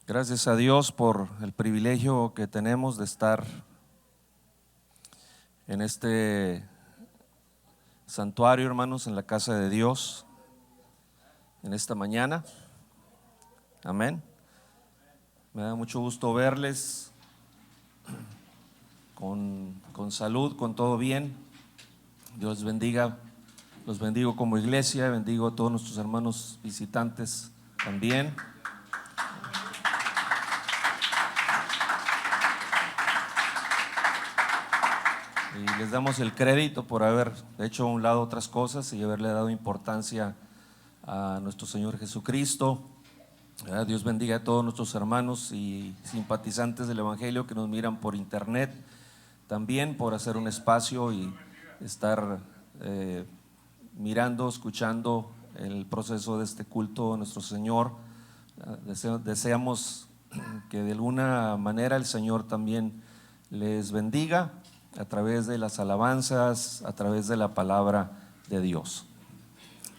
Gracias a Dios por el privilegio que tenemos de estar en este santuario, hermanos, en la casa de Dios, en esta mañana. Amén. Me da mucho gusto verles con salud, con todo bien. Dios bendiga, los bendigo como iglesia, bendigo a todos nuestros hermanos visitantes también. Y les damos el crédito por haber hecho a un lado otras cosas y haberle dado importancia a nuestro Señor Jesucristo. Dios bendiga a todos nuestros hermanos y simpatizantes del Evangelio que nos miran por internet, también por hacer un espacio y estar mirando, escuchando el proceso de este culto a nuestro Señor. Deseamos que de alguna manera el Señor también les bendiga a través de las alabanzas, a través de la palabra de Dios.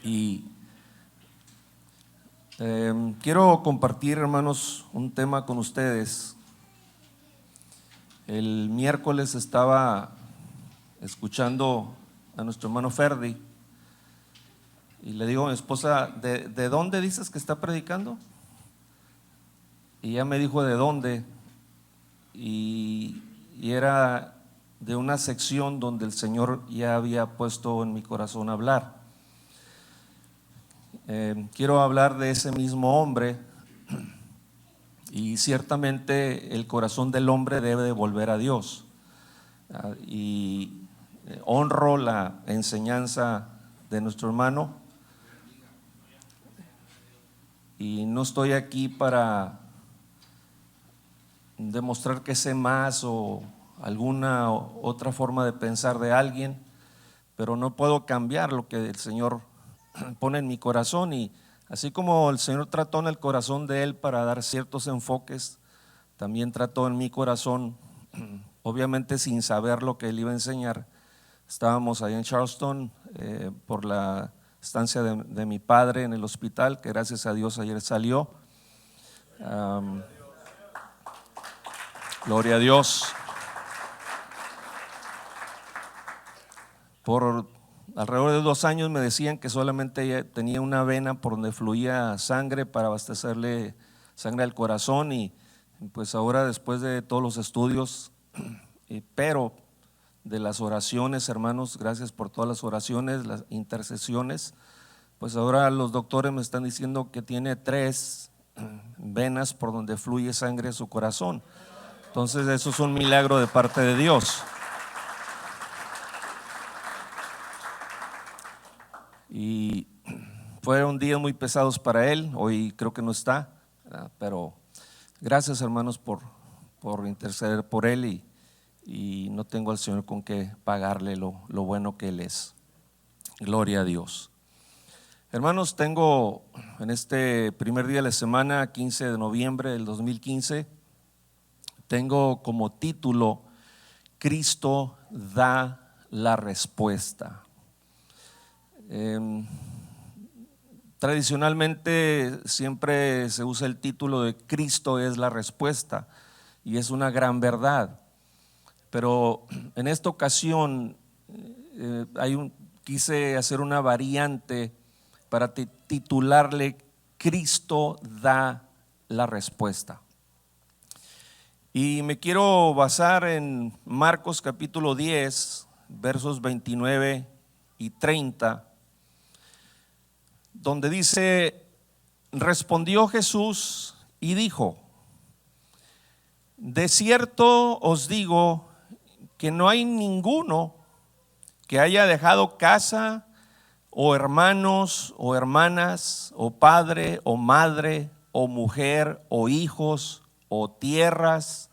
Y quiero compartir, hermanos, un tema con ustedes. El miércoles estaba escuchando a nuestro hermano Ferdi y le digo a mi esposa, ¿de dónde dices que está predicando? Y ella me dijo de dónde, y era de una sección donde el Señor ya había puesto en mi corazón hablar. Quiero hablar de ese mismo hombre, y ciertamente el corazón del hombre debe de volver a Dios, y honro la enseñanza de nuestro hermano, y no estoy aquí para demostrar que sé más o alguna otra forma de pensar de alguien, pero no puedo cambiar lo que el Señor pone en mi corazón. Y así como el Señor trató en el corazón de él para dar ciertos enfoques, también trató en mi corazón, obviamente sin saber lo que él iba a enseñar. Estábamos ahí en Charleston por la estancia de mi padre en el hospital, que gracias a Dios ayer salió. Gloria a Dios. Por alrededor de 2 años me decían que solamente tenía una vena por donde fluía sangre para abastecerle sangre al corazón, y pues ahora, después de todos los estudios, pero de las oraciones, hermanos, gracias por todas las oraciones, las intercesiones, pues ahora los doctores me están diciendo que tiene 3 venas por donde fluye sangre a su corazón. Entonces eso es un milagro de parte de Dios. Y fueron días muy pesados para él. Hoy creo que no está, pero gracias, hermanos, por interceder por él, y no tengo al Señor con qué pagarle lo bueno que él es. Gloria a Dios. Hermanos, tengo en este primer día de la semana, 15 de noviembre del 2015, tengo como título: Cristo da la respuesta. Tradicionalmente siempre se usa el título de Cristo es la respuesta, y es una gran verdad, pero en esta ocasión quise hacer una variante para titularle Cristo da la respuesta. Y me quiero basar en Marcos capítulo 10, versos 29 y 30, donde dice: respondió Jesús y dijo: de cierto os digo que no hay ninguno que haya dejado casa o hermanos o hermanas o padre o madre o mujer o hijos o tierras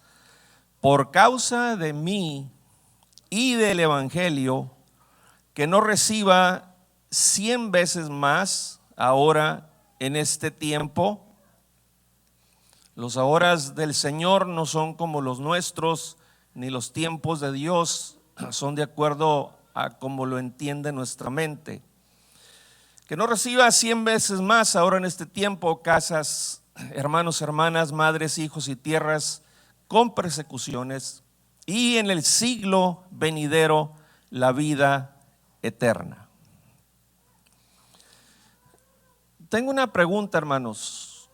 por causa de mí y del Evangelio, que no reciba 100 veces más ahora en este tiempo. Los ahoras del Señor no son como los nuestros, ni los tiempos de Dios son de acuerdo a como lo entiende nuestra mente. Que no reciba 100 veces más ahora en este tiempo casas hermanos, hermanas, madres, hijos y tierras con persecuciones, y en el siglo venidero la vida eterna. Tengo una pregunta, hermanos.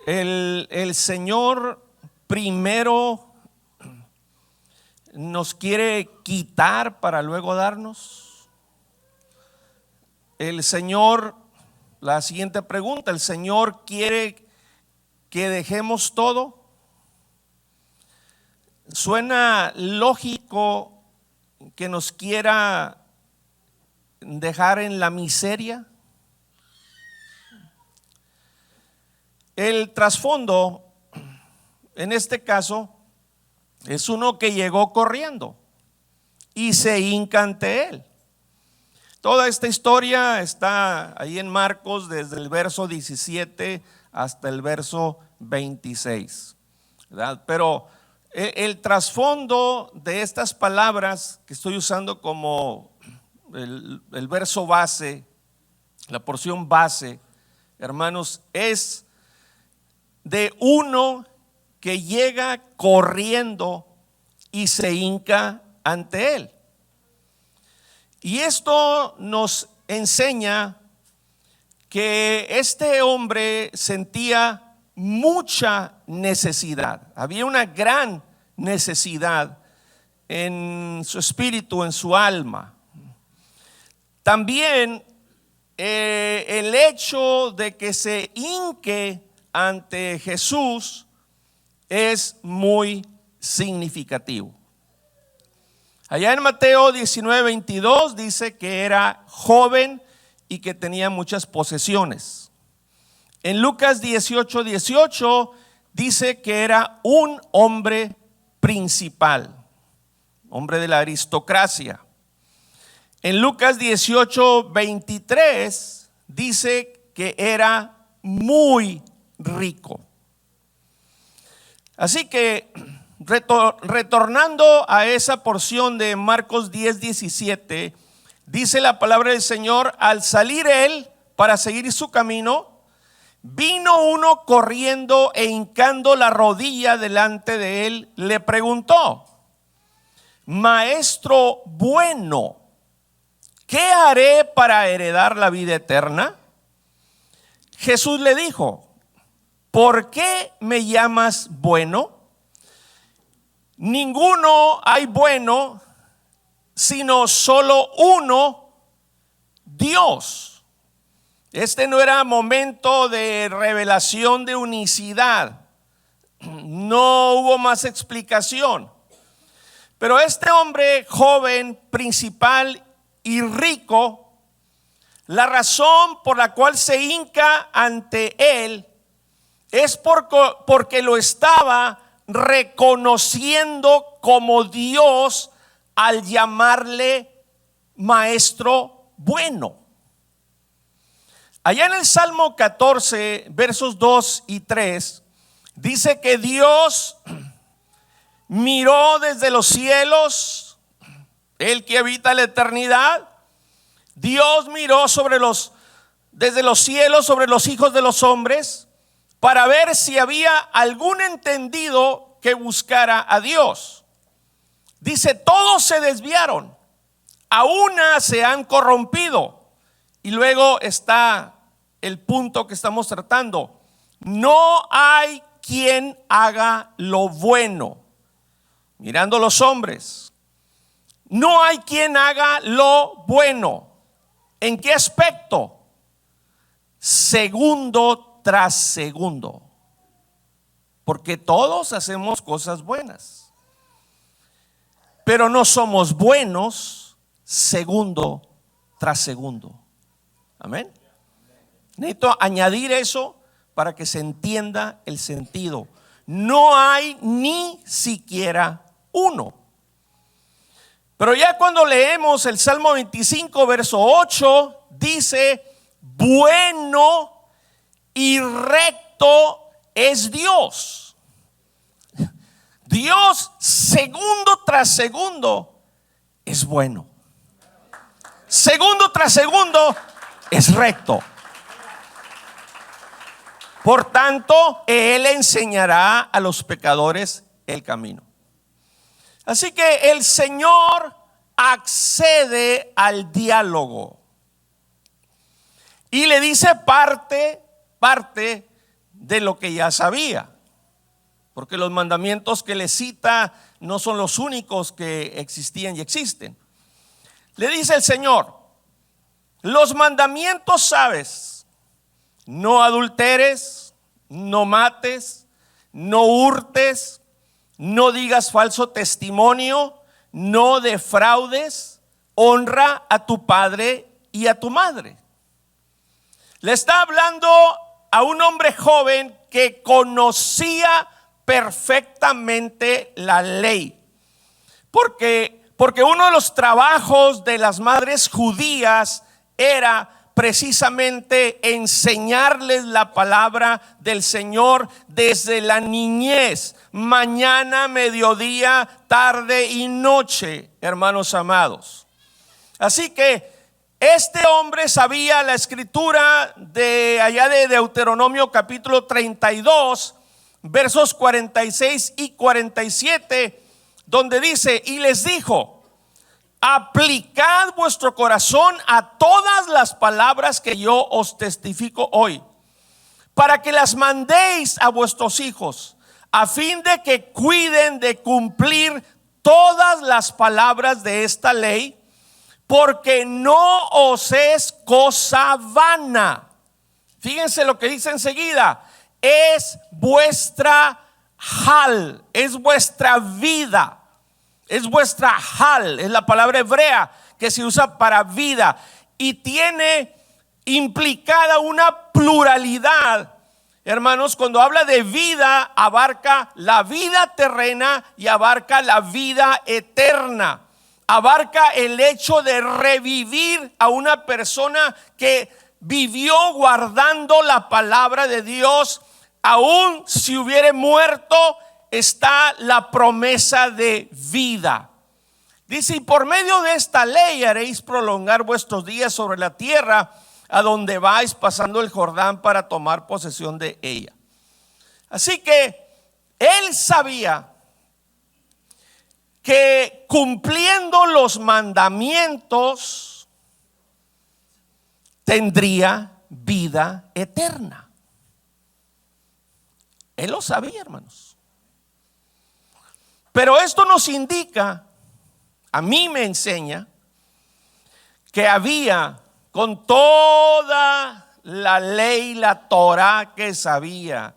El Señor primero nos quiere quitar para luego darnos. El Señor, la siguiente pregunta, ¿el Señor quiere que dejemos todo? Suena lógico que nos quiera dejar en la miseria. El trasfondo, en este caso, es uno que llegó corriendo y se hinca ante él. Toda esta historia está ahí en Marcos desde el verso 17 hasta el verso 26, ¿verdad? Pero el trasfondo de estas palabras que estoy usando como el verso base, la porción base, hermanos, es de uno que llega corriendo y se hinca ante él. Y esto nos enseña que este hombre sentía mucha necesidad. Había una gran necesidad en su espíritu, en su alma. También el hecho de que se hinque ante Jesús es muy significativo. Allá en Mateo 19:22 dice que era joven y que tenía muchas posesiones. En Lucas 18:18 dice que era un hombre principal, hombre de la aristocracia. En Lucas 18:23 dice que era muy rico. Así que retornando a esa porción de Marcos 10:17, dice la palabra del Señor: al salir él para seguir su camino, vino uno corriendo e hincando la rodilla delante de él, le preguntó: Maestro bueno, ¿qué haré para heredar la vida eterna? Jesús le dijo: ¿por qué me llamas bueno? Ninguno hay bueno, sino solo uno, Dios. Este no era momento de revelación de unicidad. No hubo más explicación. Pero este hombre joven, principal y rico, la razón por la cual se hinca ante él es porque lo estaba reconociendo como Dios al llamarle maestro bueno. Allá en el Salmo 14, versos 2 y 3, dice que Dios miró desde los cielos, el que habita la eternidad. Dios miró desde los cielos sobre los hijos de los hombres, para ver si había algún entendido que buscara a Dios. Dice: todos se desviaron, a una se han corrompido. Y luego está el punto que estamos tratando: no hay quien haga lo bueno. Mirando los hombres, no hay quien haga lo bueno. ¿En qué aspecto? Segundo tras segundo, porque todos hacemos cosas buenas, pero no somos buenos segundo tras segundo. Amén. Necesito añadir eso para que se entienda el sentido. No hay ni siquiera uno. Pero ya cuando leemos el Salmo 25, verso 8, dice: bueno y recto es Dios. Dios, segundo tras segundo, es bueno. Segundo tras segundo, es recto. Por tanto, Él enseñará a los pecadores el camino. Así que el Señor accede al diálogo y le dice parte de lo que ya sabía, porque los mandamientos que le cita no son los únicos que existían y existen. Le dice el Señor: los mandamientos sabes: no adulteres, no mates, no hurtes, no digas falso testimonio, no defraudes, honra a tu padre y a tu madre. Le está hablando a un hombre joven que conocía perfectamente la ley, porque uno de los trabajos de las madres judías era precisamente enseñarles la palabra del Señor desde la niñez, mañana, mediodía, tarde y noche, hermanos amados. Así que este hombre sabía la escritura de allá de Deuteronomio capítulo 32, versos 46 y 47, donde dice: y les dijo: aplicad vuestro corazón a todas las palabras que yo os testifico hoy, para que las mandéis a vuestros hijos, a fin de que cuiden de cumplir todas las palabras de esta ley, porque no os es cosa vana. Fíjense lo que dice enseguida: es vuestra hal, es vuestra vida. Es vuestra hal, es la palabra hebrea que se usa para vida y tiene implicada una pluralidad. Hermanos, cuando habla de vida, abarca la vida terrena y abarca la vida eterna. Abarca el hecho de revivir a una persona que vivió guardando la palabra de Dios. Aún si hubiere muerto, está la promesa de vida. Dice: y por medio de esta ley haréis prolongar vuestros días sobre la tierra a donde vais pasando el Jordán para tomar posesión de ella. Así que él sabía que cumpliendo los mandamientos tendría vida eterna. Él lo sabía, hermanos. Pero esto nos indica, a mí me enseña, que había, con toda la ley, la Torah que sabía,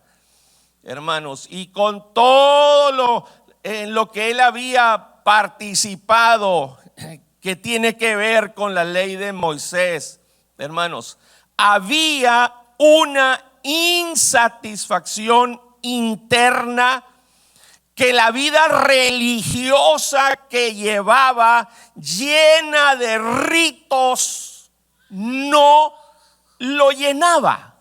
hermanos, y con todo en lo que él había participado, que tiene que ver con la ley de Moisés, hermanos, había una insatisfacción interna que la vida religiosa que llevaba, llena de ritos, no lo llenaba.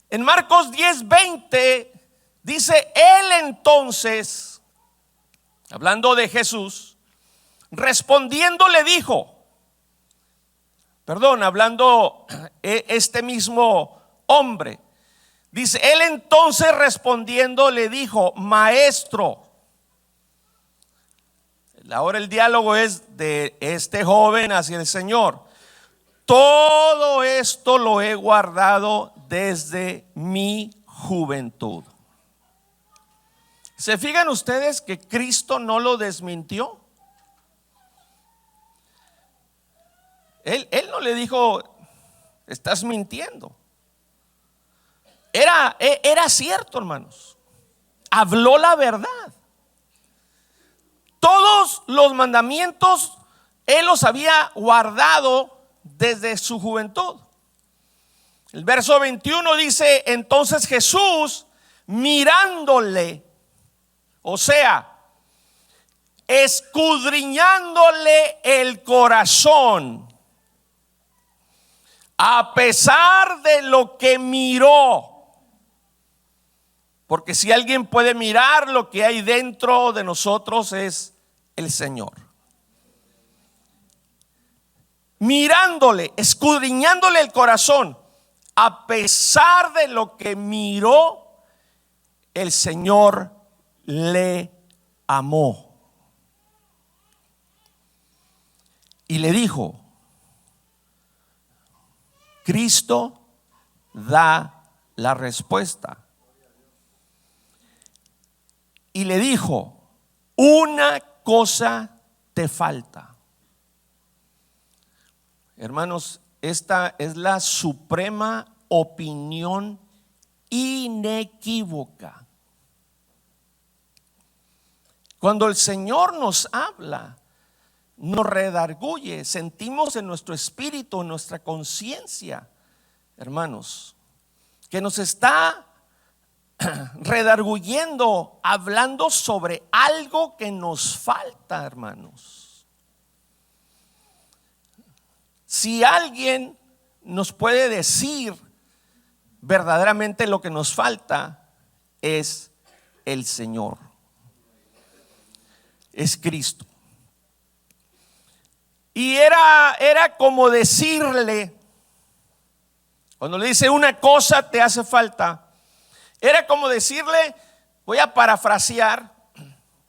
En Marcos 10:20 dice: él entonces, hablando de Jesús, respondiendo le dijo, hablando este mismo hombre, dice: él entonces respondiendo le dijo: maestro. Ahora el diálogo es de este joven hacia el Señor. Todo esto lo he guardado desde mi juventud. ¿Se fijan ustedes que Cristo no lo desmintió? Él no le dijo: estás mintiendo. Era cierto, hermanos. Habló la verdad. Todos los mandamientos él los había guardado desde su juventud. El verso 21 dice: entonces Jesús, mirándole, o sea, escudriñándole el corazón, a pesar de lo que miró, porque si alguien puede mirar lo que hay dentro de nosotros es el Señor. mirándole, escudriñándole el corazón. A pesar de lo que miró, el Señor le amó. Y le dijo: Cristo da la respuesta. Y le dijo: una cosa te falta. Hermanos, esta es la suprema opinión inequívoca. Cuando el Señor nos habla, nos redarguye, sentimos en nuestro espíritu, en nuestra conciencia, hermanos, que nos está redarguyendo, hablando sobre algo que nos falta, hermanos. Si alguien nos puede decir verdaderamente lo que nos falta, es el Señor, es Cristo. Y era como decirle, cuando le dice una cosa te hace falta, era como decirle, voy a parafrasear,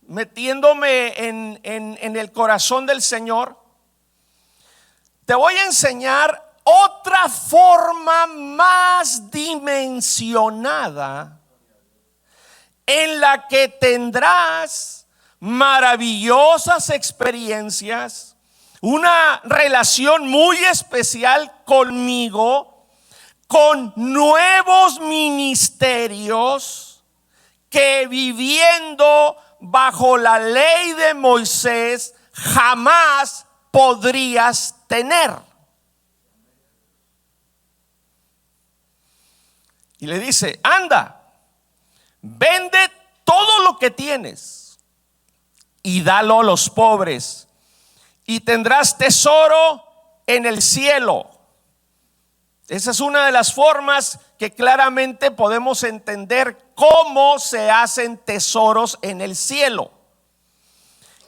metiéndome en el corazón del Señor, te voy a enseñar otra forma más dimensionada en la que tendrás maravillosas experiencias, una relación muy especial conmigo, con nuevos ministerios que viviendo bajo la ley de Moisés jamás podrías tener. Y le dice: anda, vende todo lo que tienes y dalo a los pobres, y tendrás tesoro en el cielo. Esa es una de las formas que claramente podemos entender cómo se hacen tesoros en el cielo.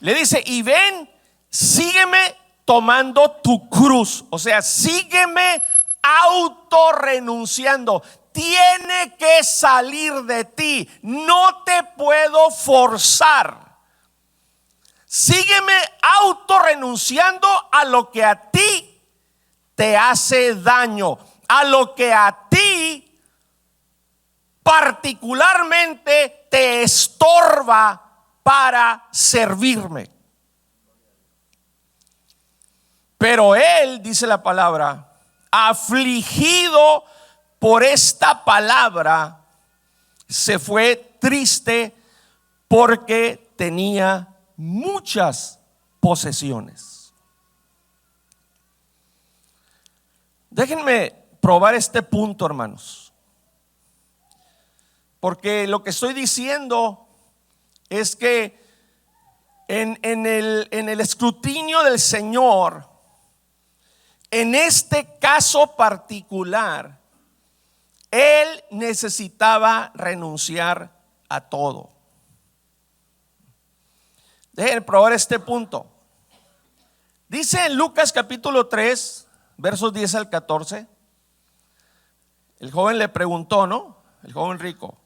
Le dice: y ven, sígueme tomando tu cruz. O sea, sígueme autorrenunciando. Tiene que salir de ti. No te puedo forzar. Sígueme autorrenunciando a lo que a ti te hace daño, a lo que a ti particularmente te estorba para servirme. Pero él, dice la palabra, afligido por esta palabra, se fue triste porque tenía muchas posesiones. Déjenme probar este punto, hermanos, porque lo que estoy diciendo es que en el escrutinio del Señor, en este caso particular, Él necesitaba renunciar a todo. Dejen probar este punto. Dice en Lucas capítulo 3, versos 10 al 14. El joven le preguntó, ¿no? El joven rico.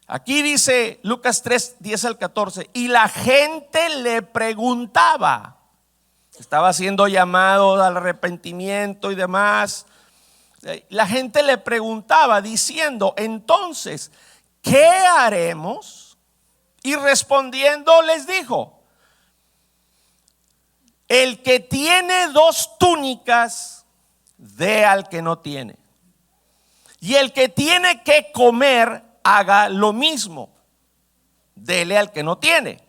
Aquí dice Lucas 3, 10 al 14. Y la gente le preguntaba. Estaba siendo llamado al arrepentimiento y demás. La gente le preguntaba diciendo: entonces, ¿qué haremos? Y respondiendo les dijo: el que tiene 2 túnicas, dé al que no tiene. Y el que tiene que comer, haga lo mismo, dele al que no tiene.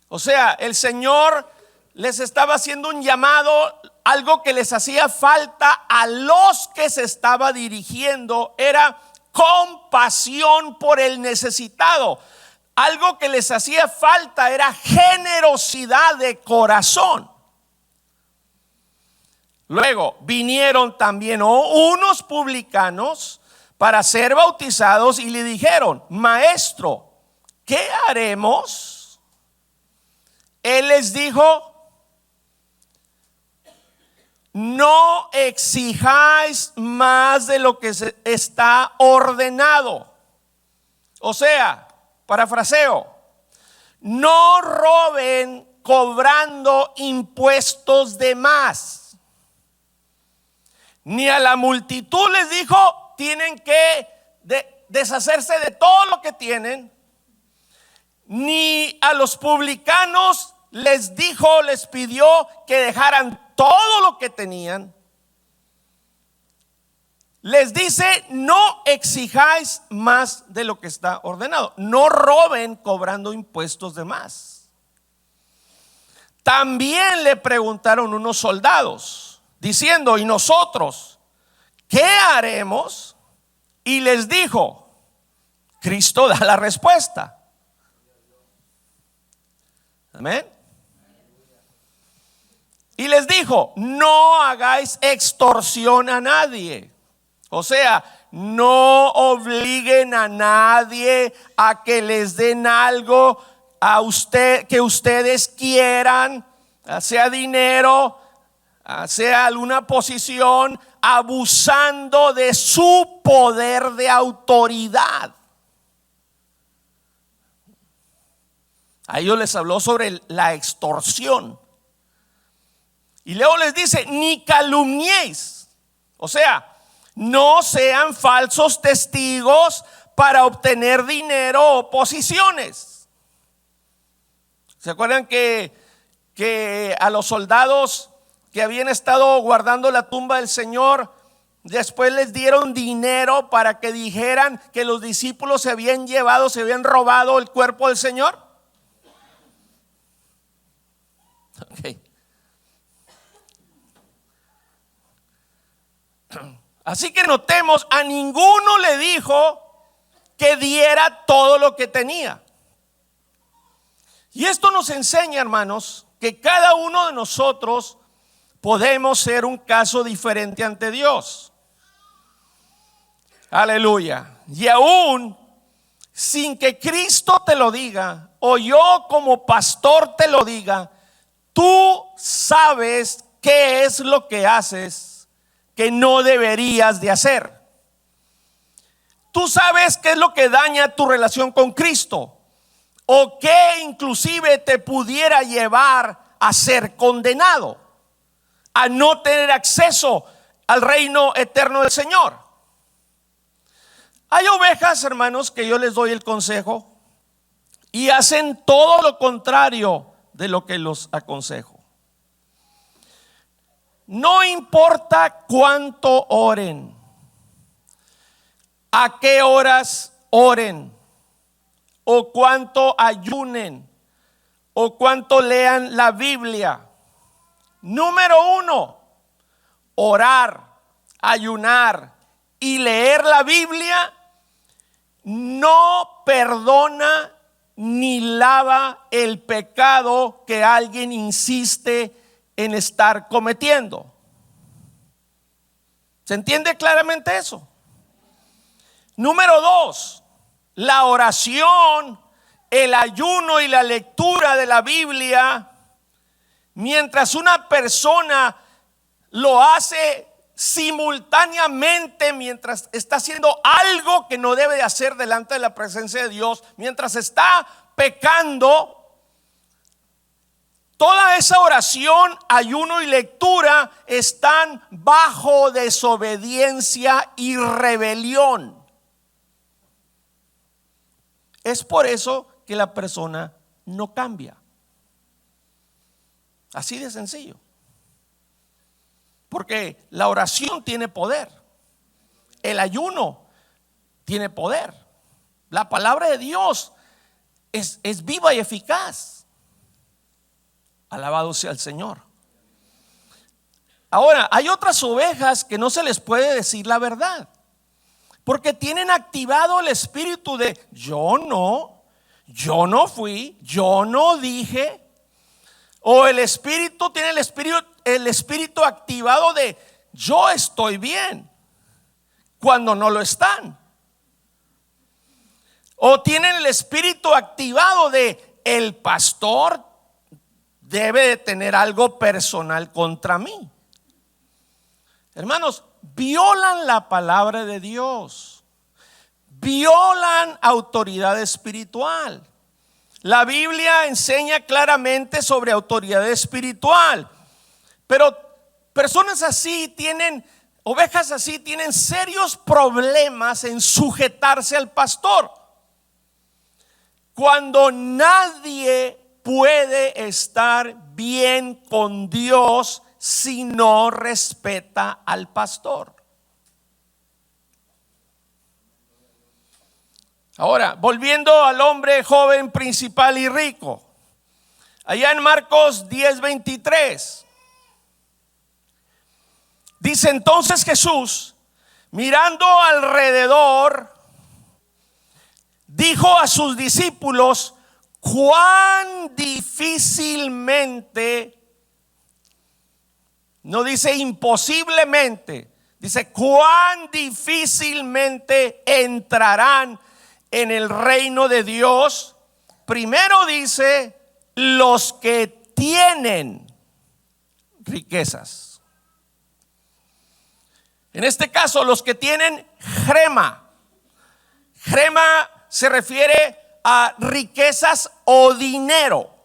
O sea, el Señor les estaba haciendo un llamado, algo que les hacía falta a los que se estaba dirigiendo, era compasión por el necesitado. Algo que les hacía falta era generosidad de corazón. Luego vinieron también unos publicanos para ser bautizados y le dijeron: maestro, ¿qué haremos? Él les dijo: no exijáis más de lo que está ordenado. O sea, parafraseo, no roben cobrando impuestos de más. Ni a la multitud les dijo, tienen que deshacerse de todo lo que tienen, ni a los publicanos les dijo, les pidió que dejaran todo lo que tenían. Les dice, no exijáis más de lo que está ordenado. No roben cobrando impuestos de más. También le preguntaron unos soldados, diciendo, ¿y nosotros qué haremos? Y les dijo, Cristo da la respuesta. Amén. Y les dijo, no hagáis extorsión a nadie. O sea, no obliguen a nadie a que les den algo a usted que ustedes quieran, sea dinero, sea alguna posición, abusando de su poder de autoridad. A ellos les habló sobre la extorsión. Y luego les dice, ni calumniéis. O sea, no sean falsos testigos para obtener dinero o posiciones. ¿Se acuerdan que a los soldados que habían estado guardando la tumba del Señor, después les dieron dinero para que dijeran que los discípulos se habían robado el cuerpo del Señor? Okay. Así que notemos, a ninguno le dijo que diera todo lo que tenía. Y esto nos enseña, hermanos, que cada uno de nosotros podemos ser un caso diferente ante Dios. Aleluya. Y aún sin que Cristo te lo diga, o yo como pastor te lo diga, tú sabes qué es lo que haces que no deberías de hacer. Tú sabes qué es lo que daña tu relación con Cristo, o qué inclusive te pudiera llevar a ser condenado, a no tener acceso al reino eterno del Señor. Hay ovejas, hermanos, que yo les doy el consejo y hacen todo lo contrario de lo que los aconsejo. No importa cuánto oren, a qué horas oren, o cuánto ayunen, o cuánto lean la Biblia. Número uno, orar, ayunar y leer la Biblia no perdona ni lava el pecado que alguien insiste en estar cometiendo. ¿Se entiende claramente eso? Número dos, la oración, el ayuno y la lectura de la Biblia, mientras una persona lo hace simultáneamente, mientras está haciendo algo que no debe de hacer delante de la presencia de Dios, mientras está pecando, toda esa oración, ayuno y lectura están bajo desobediencia y rebelión. Es por eso que la persona no cambia. Así de sencillo. Porque la oración tiene poder. El ayuno tiene poder. La palabra de Dios es viva y eficaz. Alabado sea el Señor. Ahora, hay otras ovejas que no se les puede decir la verdad, porque tienen activado el espíritu de yo no fui, yo no dije. O el espíritu tiene el espíritu activado de yo estoy bien, cuando no lo están. O tienen el espíritu activado de el pastor debe de tener algo personal contra mí. hermanos, violan la palabra de Dios, violan autoridad espiritual. La Biblia enseña claramente sobre autoridad espiritual, pero personas así tienen, ovejas así tienen serios problemas en sujetarse al pastor, cuando nadie puede estar bien con Dios si no respeta al pastor. Ahora, volviendo al hombre joven, principal y rico, allá en Marcos 10:23, dice: entonces Jesús, mirando alrededor, dijo a sus discípulos: cuán difícilmente, no dice imposiblemente, dice cuán difícilmente entrarán en el reino de Dios. Primero dice los que tienen riquezas. En este caso, los que tienen crema. Crema se refiere a riquezas o dinero.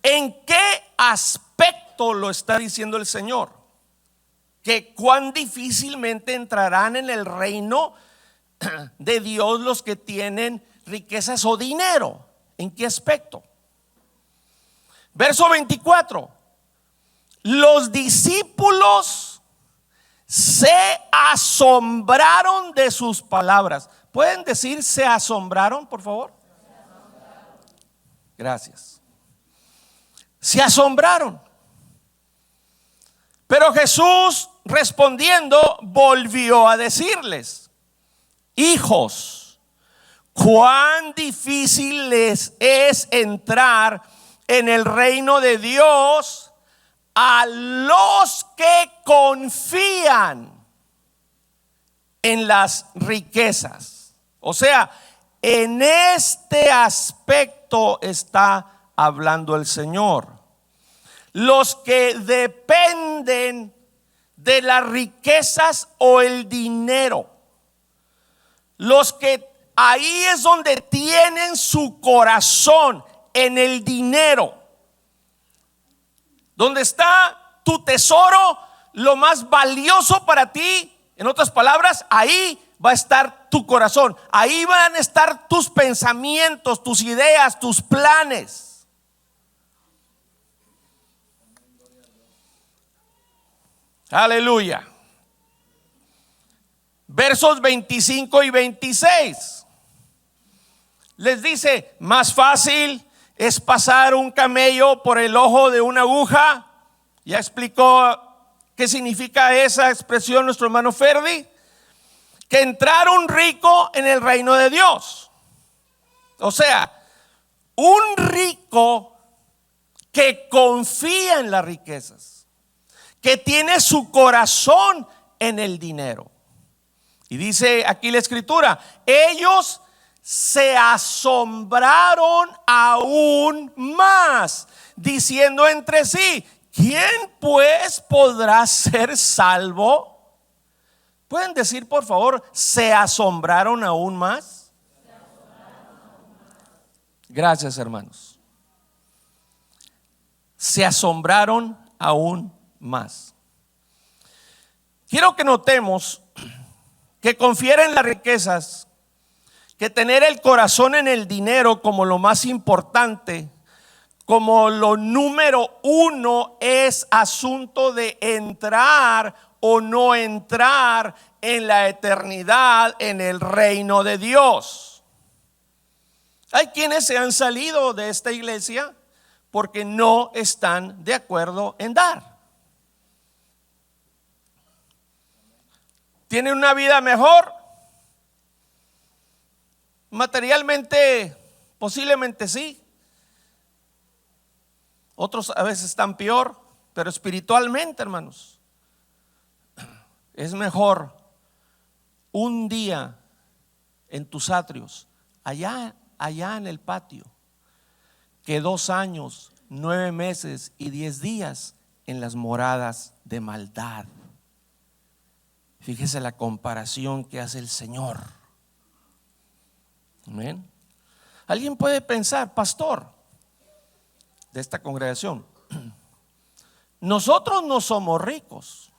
¿En qué aspecto lo está diciendo el Señor? Que cuán difícilmente entrarán en el reino de Dios los que tienen riquezas o dinero. ¿En qué aspecto? Verso 24. Los discípulos se asombraron de sus palabras. ¿Pueden decir se asombraron, por favor? Gracias. Se asombraron. Pero Jesús, respondiendo, volvió a decirles: hijos, cuán difícil les es entrar en el reino de Dios a los que confían en las riquezas. O sea, en este aspecto está hablando el Señor. Los que dependen de las riquezas o el dinero, los que ahí es donde tienen su corazón, en el dinero, donde está tu tesoro, lo más valioso para ti. En otras palabras, ahí va a estar tu corazón, ahí van a estar tus pensamientos, tus ideas, tus planes. Aleluya. Versos 25 y 26 les dice: más fácil es pasar un camello por el ojo de una aguja. Ya explicó qué significa esa expresión nuestro hermano Ferdi, que entrar un rico en el reino de Dios. O sea, un rico que confía en las riquezas, que tiene su corazón en el dinero. Y dice aquí la escritura: ellos se asombraron aún más, diciendo entre sí: ¿quién pues podrá ser salvo? ¿Pueden decir por favor, se asombraron aún más? Gracias, hermanos. Se asombraron aún más. Quiero que notemos que confiar en las riquezas, que tener el corazón en el dinero como lo más importante, como lo número uno, es asunto de entrar o no entrar en la eternidad, en el reino de Dios. Hay quienes se han salido de esta iglesia porque no están de acuerdo en dar. ¿Tienen una vida mejor? Materialmente, posiblemente sí. Otros a veces están peor, pero espiritualmente, hermanos, es mejor un día en tus atrios, allá en el patio, que 2 años, 9 meses y 10 días en las moradas de maldad. Fíjese la comparación que hace el Señor. Amén. Alguien puede pensar, pastor de esta congregación, nosotros no somos ricos.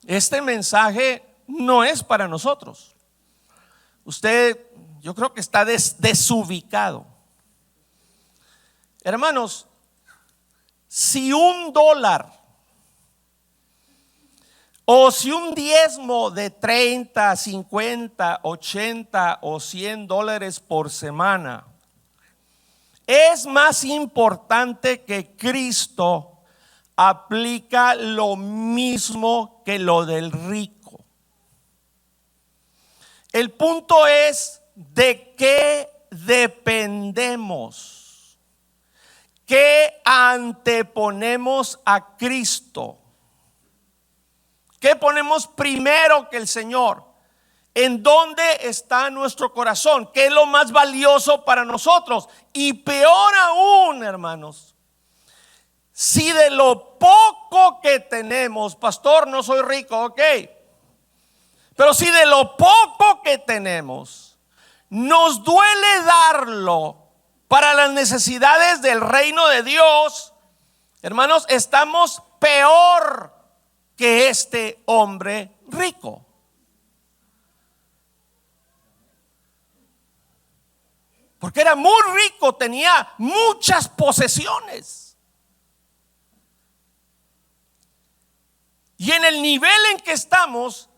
Este mensaje no es para nosotros. Usted, yo creo que está desubicado. Hermanos, si $1 o si un diezmo de 30, 50, 80 o $100 por semana es más importante que Cristo, aplica lo mismo que lo del rico. El punto es de qué dependemos, qué anteponemos a Cristo, qué ponemos primero que el Señor, en dónde está nuestro corazón, qué es lo más valioso para nosotros. Y peor aún, hermanos, si de lo poco que tenemos, pastor, no soy rico, ok, pero si de lo poco que tenemos nos duele darlo para las necesidades del reino de Dios, hermanos, estamos peor que este hombre rico. Porque era muy rico, tenía muchas posesiones. Y en el nivel en que estamos,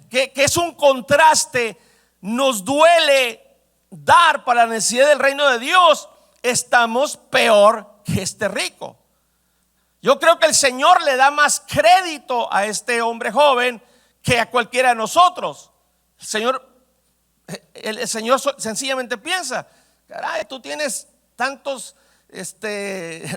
que es un contraste, nos duele dar para la necesidad del reino de Dios, estamos peor que este rico. Yo creo que el Señor le da más crédito a este hombre joven que a cualquiera de nosotros. El Señor sencillamente piensa, caray, tú tienes tantos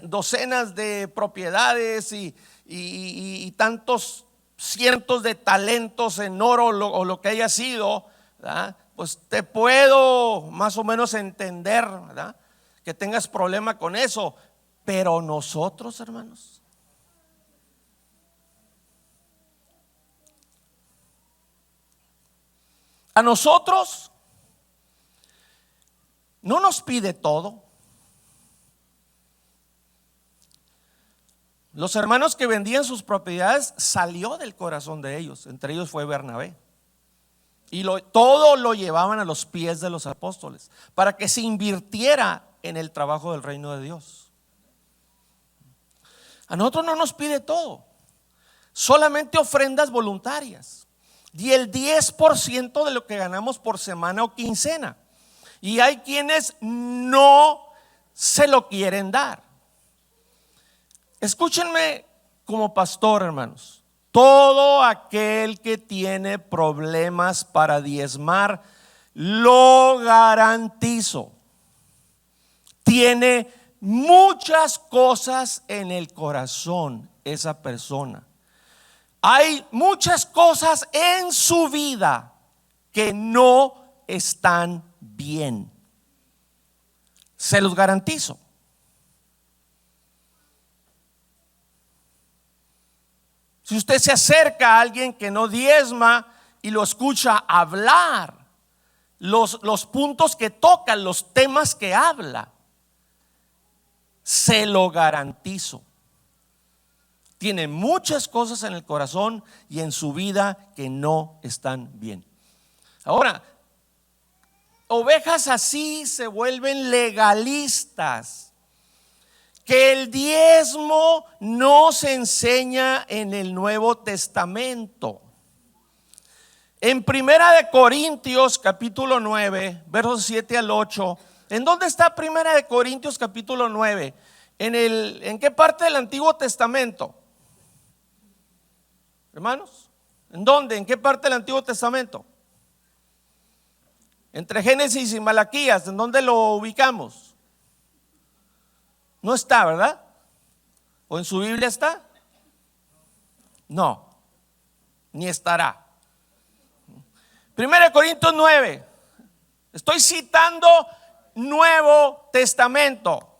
docenas de propiedades y tantos cientos de talentos en oro o lo que haya sido, ¿verdad? Pues te puedo más o menos entender, ¿verdad?, que tengas problema con eso. Pero nosotros, hermanos, a nosotros no nos pide todo. Los hermanos que vendían sus propiedades salió del corazón de ellos. Entre ellos fue Bernabé. Y todo lo llevaban a los pies de los apóstoles para que se invirtiera en el trabajo del reino de Dios. A nosotros no nos pide todo, solamente ofrendas voluntarias y el 10% de lo que ganamos por semana o quincena. Y hay quienes no se lo quieren dar. Escúchenme como pastor, hermanos. Todo aquel que tiene problemas para diezmar, lo garantizo, tiene muchas cosas en el corazón esa persona. Hay muchas cosas en su vida que no están bien. Se los garantizo. Si usted se acerca a alguien que no diezma y lo escucha hablar, los puntos que toca, los temas que habla, se lo garantizo, tiene muchas cosas en el corazón y en su vida que no están bien. Ahora, ovejas así se vuelven legalistas, que el diezmo no se enseña en el Nuevo Testamento. En Primera de Corintios capítulo 9, versos 7 al 8, ¿en dónde está Primera de Corintios capítulo 9? ¿En qué parte del Antiguo Testamento? Hermanos, ¿en dónde? ¿En qué parte del Antiguo Testamento? Entre Génesis y Malaquías, ¿en dónde lo ubicamos? No está, ¿verdad? ¿O en su Biblia está? No, ni estará. Primera de Corintios 9. Estoy citando Nuevo Testamento.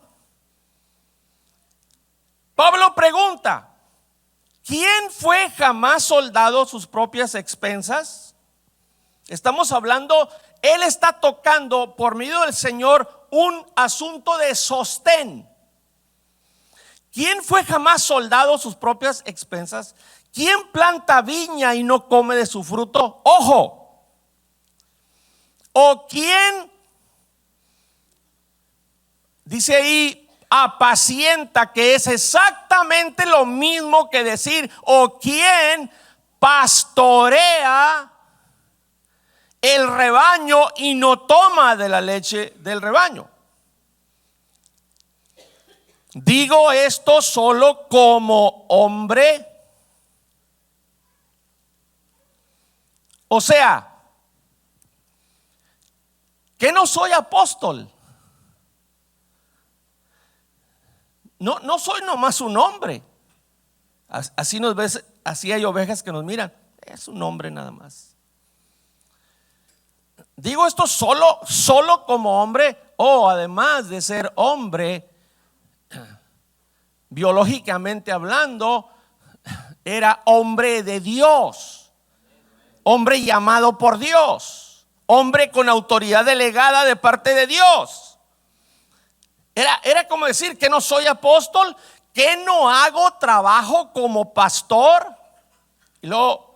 Pablo pregunta: ¿quién fue jamás soldado a sus propias expensas? Estamos hablando, él está tocando por medio del Señor un asunto de sostén. ¿Quién fue jamás soldado a sus propias expensas? ¿Quién planta viña y no come de su fruto? Ojo. ¿O quién, dice ahí, apacienta, que es exactamente lo mismo que decir, o quién pastorea el rebaño y no toma de la leche del rebaño? Digo esto solo como hombre. O sea, que no soy apóstol. No soy nomás un hombre. Así nos ves, así hay ovejas que nos miran. Es un hombre nada más. Digo esto solo como hombre, o además de ser hombre, biológicamente hablando, era hombre de Dios, hombre llamado por Dios, hombre con autoridad delegada de parte de Dios. Era como decir que no soy apóstol, que no hago trabajo como pastor. Y luego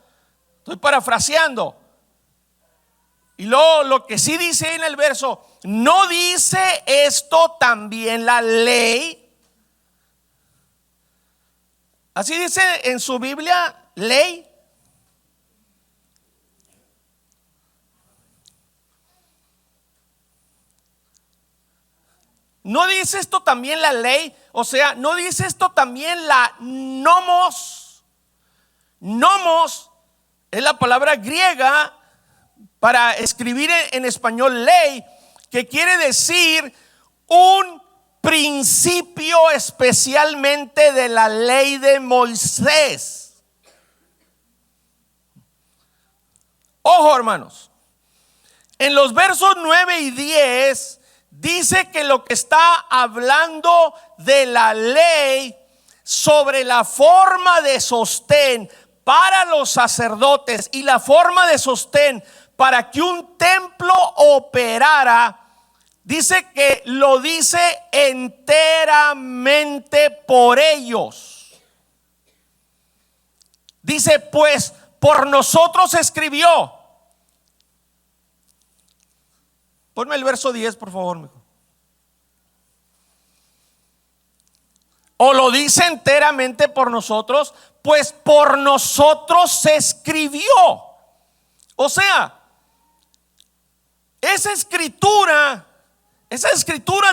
estoy parafraseando. Y luego lo que sí dice en el verso: ¿no dice esto también la ley? Así dice en su Biblia, ley. ¿No dice esto también la ley? O sea, ¿no dice esto también la nomos? Nomos es la palabra griega para escribir en español ley, que quiere decir un principio especialmente de la ley de Moisés. Ojo, hermanos, en los versos 9 y 10 dice que lo que está hablando de la ley sobre la forma de sostén para los sacerdotes y la forma de sostén para que un templo operara, dice que lo dice enteramente por ellos. Dice, pues por nosotros escribió. Ponme el verso 10, por favor, mijo. O lo dice enteramente por nosotros, pues por nosotros se escribió. O sea, esas escrituras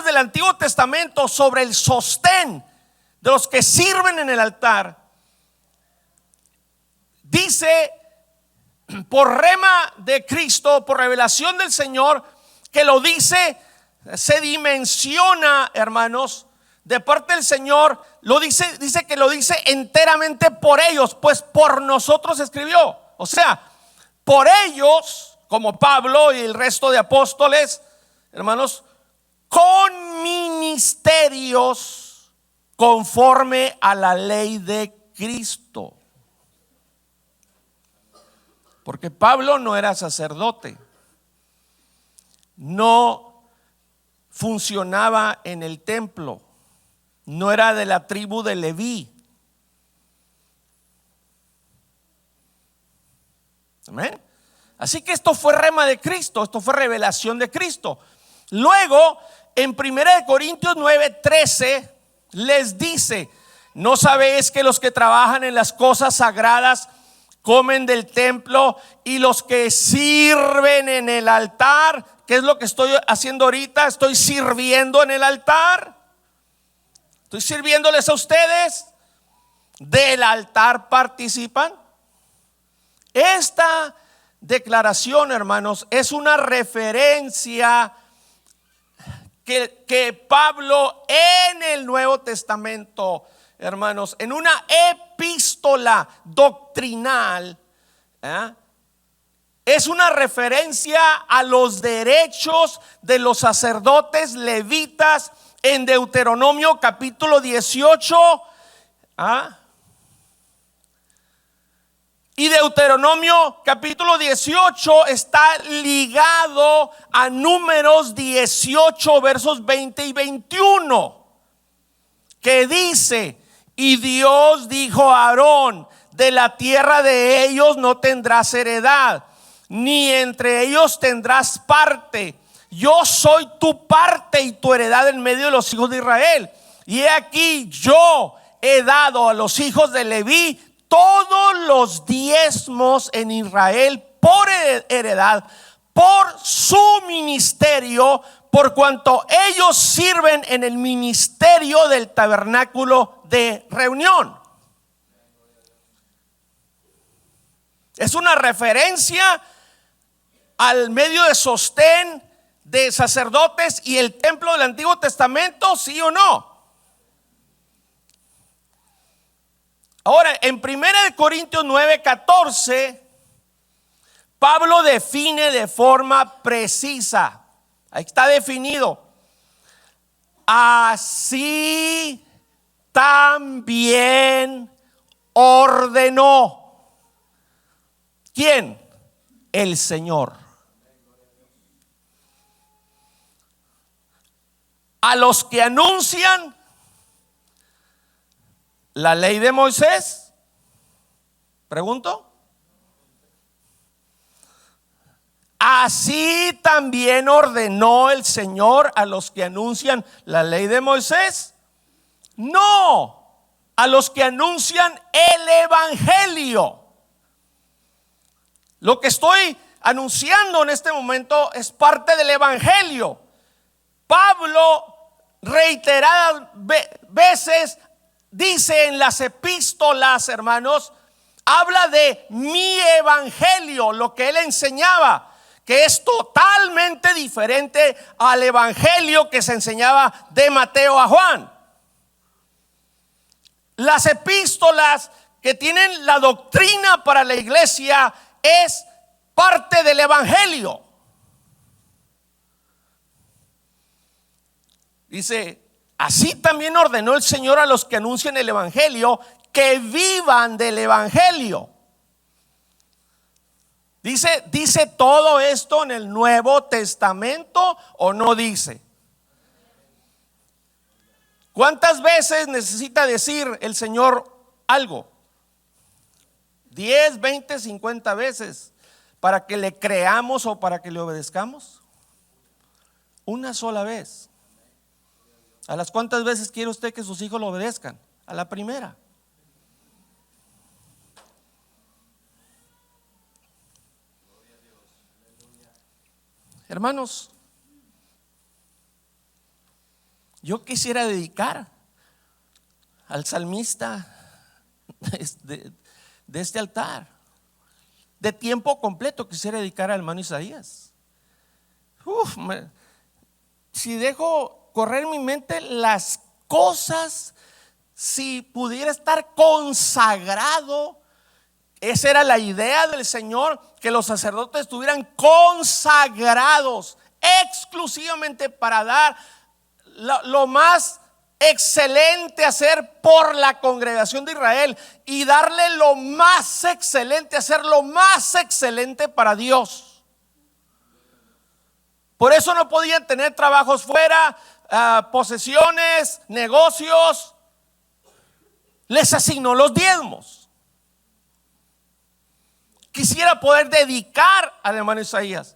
del Antiguo Testamento sobre el sostén de los que sirven en el altar, dice por rema de Cristo, por revelación del Señor, que lo dice, se dimensiona, hermanos, de parte del Señor, lo dice que lo dice enteramente por ellos, pues por nosotros escribió. O sea, por ellos, como Pablo y el resto de apóstoles, hermanos, con ministerios conforme a la ley de Cristo. Porque Pablo no era sacerdote, no funcionaba en el templo, no era de la tribu de Leví. Amén. Así que esto fue rema de Cristo, esto fue revelación de Cristo. Luego, en 1 Corintios 9:13 les dice: ¿no sabéis que los que trabajan en las cosas sagradas comen del templo, y los que sirven en el altar? ¿Qué es lo que estoy haciendo ahorita? Estoy sirviendo en el altar. Estoy sirviéndoles a ustedes. ¿Del altar participan? Esta declaración, hermanos, es una referencia que Pablo en el Nuevo Testamento, hermanos, en una epístola doctrinal, es una referencia a los derechos de los sacerdotes levitas en Deuteronomio capítulo 18 ¿Ah? Y Deuteronomio capítulo 18 está ligado a Números 18 versos 20 y 21, que dice: y Dios dijo a Aarón: de la tierra de ellos no tendrás heredad, ni entre ellos tendrás parte. Yo soy tu parte y tu heredad en medio de los hijos de Israel. Y he aquí, yo he dado a los hijos de Leví todos los diezmos en Israel por heredad, por su ministerio, por cuanto ellos sirven en el ministerio del tabernáculo de reunión. Es una referencia al medio de sostén de sacerdotes y el templo del Antiguo Testamento, ¿sí o no? Ahora, en 1 Corintios 9:14, Pablo define de forma precisa. Ahí está definido: así también ordenó. ¿Quién? El Señor. A los que anuncian la ley de Moisés. Pregunto. Así también ordenó el Señor a los que anuncian la ley de Moisés. No, a los que anuncian el evangelio. Lo que estoy anunciando en este momento es parte del evangelio. Pablo reiteradas veces dice en las epístolas, hermanos, habla de mi evangelio, lo que él enseñaba, que es totalmente diferente al evangelio que se enseñaba de Mateo a Juan. Las epístolas que tienen la doctrina para la iglesia es parte del evangelio. Dice: así también ordenó el Señor a los que anuncian el evangelio que vivan del evangelio. ¿Dice todo esto en el Nuevo Testamento o no dice? ¿Cuántas veces necesita decir el Señor algo? 10, 20, 50 veces para que le creamos o para que le obedezcamos. Una sola vez. ¿A las cuántas veces quiere usted que sus hijos lo obedezcan? A la primera. Hermanos, yo quisiera dedicar al salmista de este altar de tiempo completo. Quisiera dedicar al hermano Isaías. Si dejo correr mi mente las cosas, si pudiera estar consagrado. Esa era la idea del Señor, que los sacerdotes estuvieran consagrados exclusivamente para dar lo más excelente hacer por la congregación de Israel y darle lo más excelente, hacer lo más excelente para Dios. Por eso no podían tener trabajos fuera, posesiones, negocios. Les asignó los diezmos. Quisiera poder dedicar al hermano Isaías.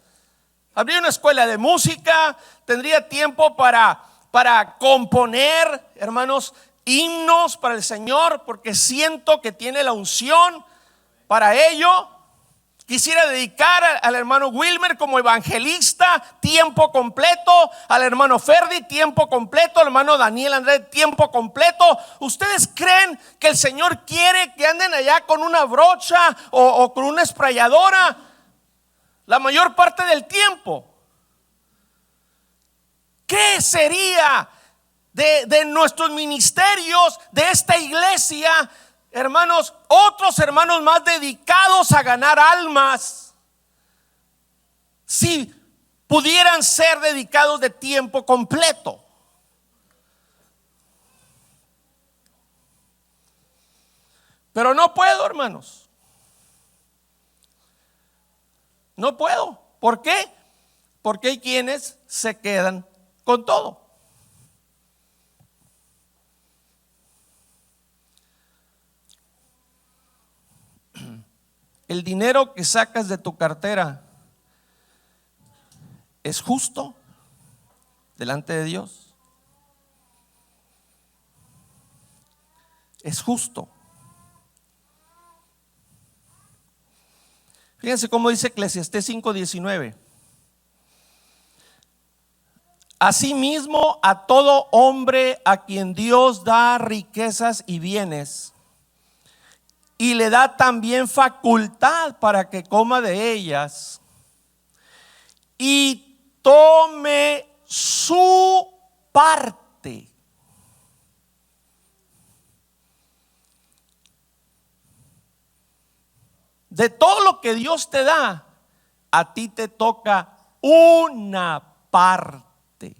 Habría una escuela de música, tendría tiempo para componer, hermanos, himnos para el Señor, porque siento que tiene la unción para ello. Quisiera dedicar al hermano Wilmer como evangelista, tiempo completo, al hermano Ferdi, tiempo completo, al hermano Daniel Andrés, tiempo completo. ¿Ustedes creen que el Señor quiere que anden allá con una brocha o con una esprayadora la mayor parte del tiempo? ¿Qué sería de nuestros ministerios, de esta iglesia, hermanos, otros hermanos más dedicados a ganar almas, si pudieran ser dedicados de tiempo completo? Pero no puedo, hermanos. No puedo. ¿Por qué? Porque hay quienes se quedan con todo. El dinero que sacas de tu cartera es justo delante de Dios. Es justo. Fíjense cómo dice Eclesiastés 5:19. Asimismo, a todo hombre a quien Dios da riquezas y bienes, y le da también facultad para que coma de ellas, y tome su parte. De todo lo que Dios te da, a ti te toca una parte.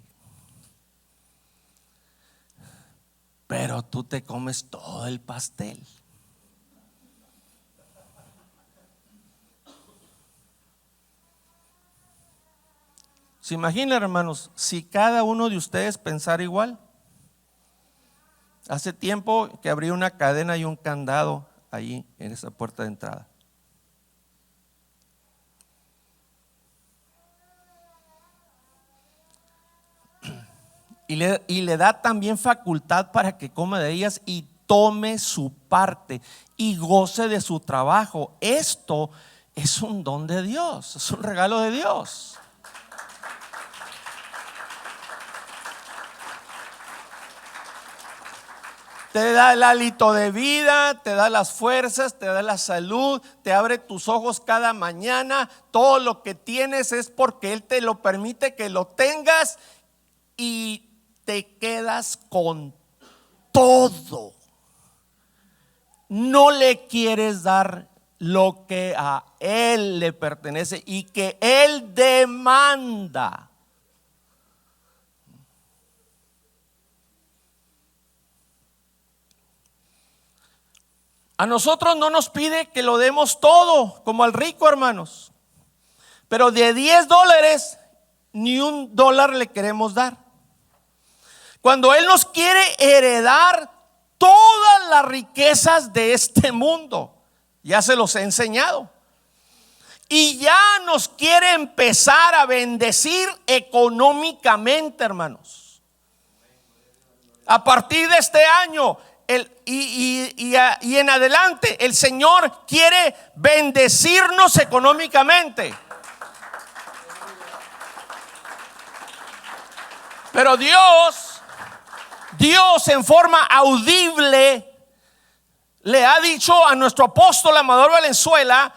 Pero tú te comes todo el pastel. ¿Se imaginan, hermanos, si cada uno de ustedes pensara igual? Hace tiempo que abrí una cadena y un candado ahí en esa puerta de entrada. Y le da también facultad para que coma de ellas y tome su parte y goce de su trabajo. Esto es un don de Dios, es un regalo de Dios. Te da el hálito de vida, te da las fuerzas, te da la salud, te abre tus ojos cada mañana. Todo lo que tienes es porque Él te lo permite que lo tengas y te quedas con todo. No le quieres dar lo que a Él le pertenece y que Él demanda. A nosotros no nos pide que lo demos todo como al rico, hermanos. Pero de $10 ni $1 le queremos dar. Cuando Él nos quiere heredar todas las riquezas de este mundo, ya se los he enseñado. Y ya nos quiere empezar a bendecir económicamente, hermanos. A partir de este año y en adelante, el Señor quiere bendecirnos económicamente. Pero Dios en forma audible le ha dicho a nuestro apóstol Amador Valenzuela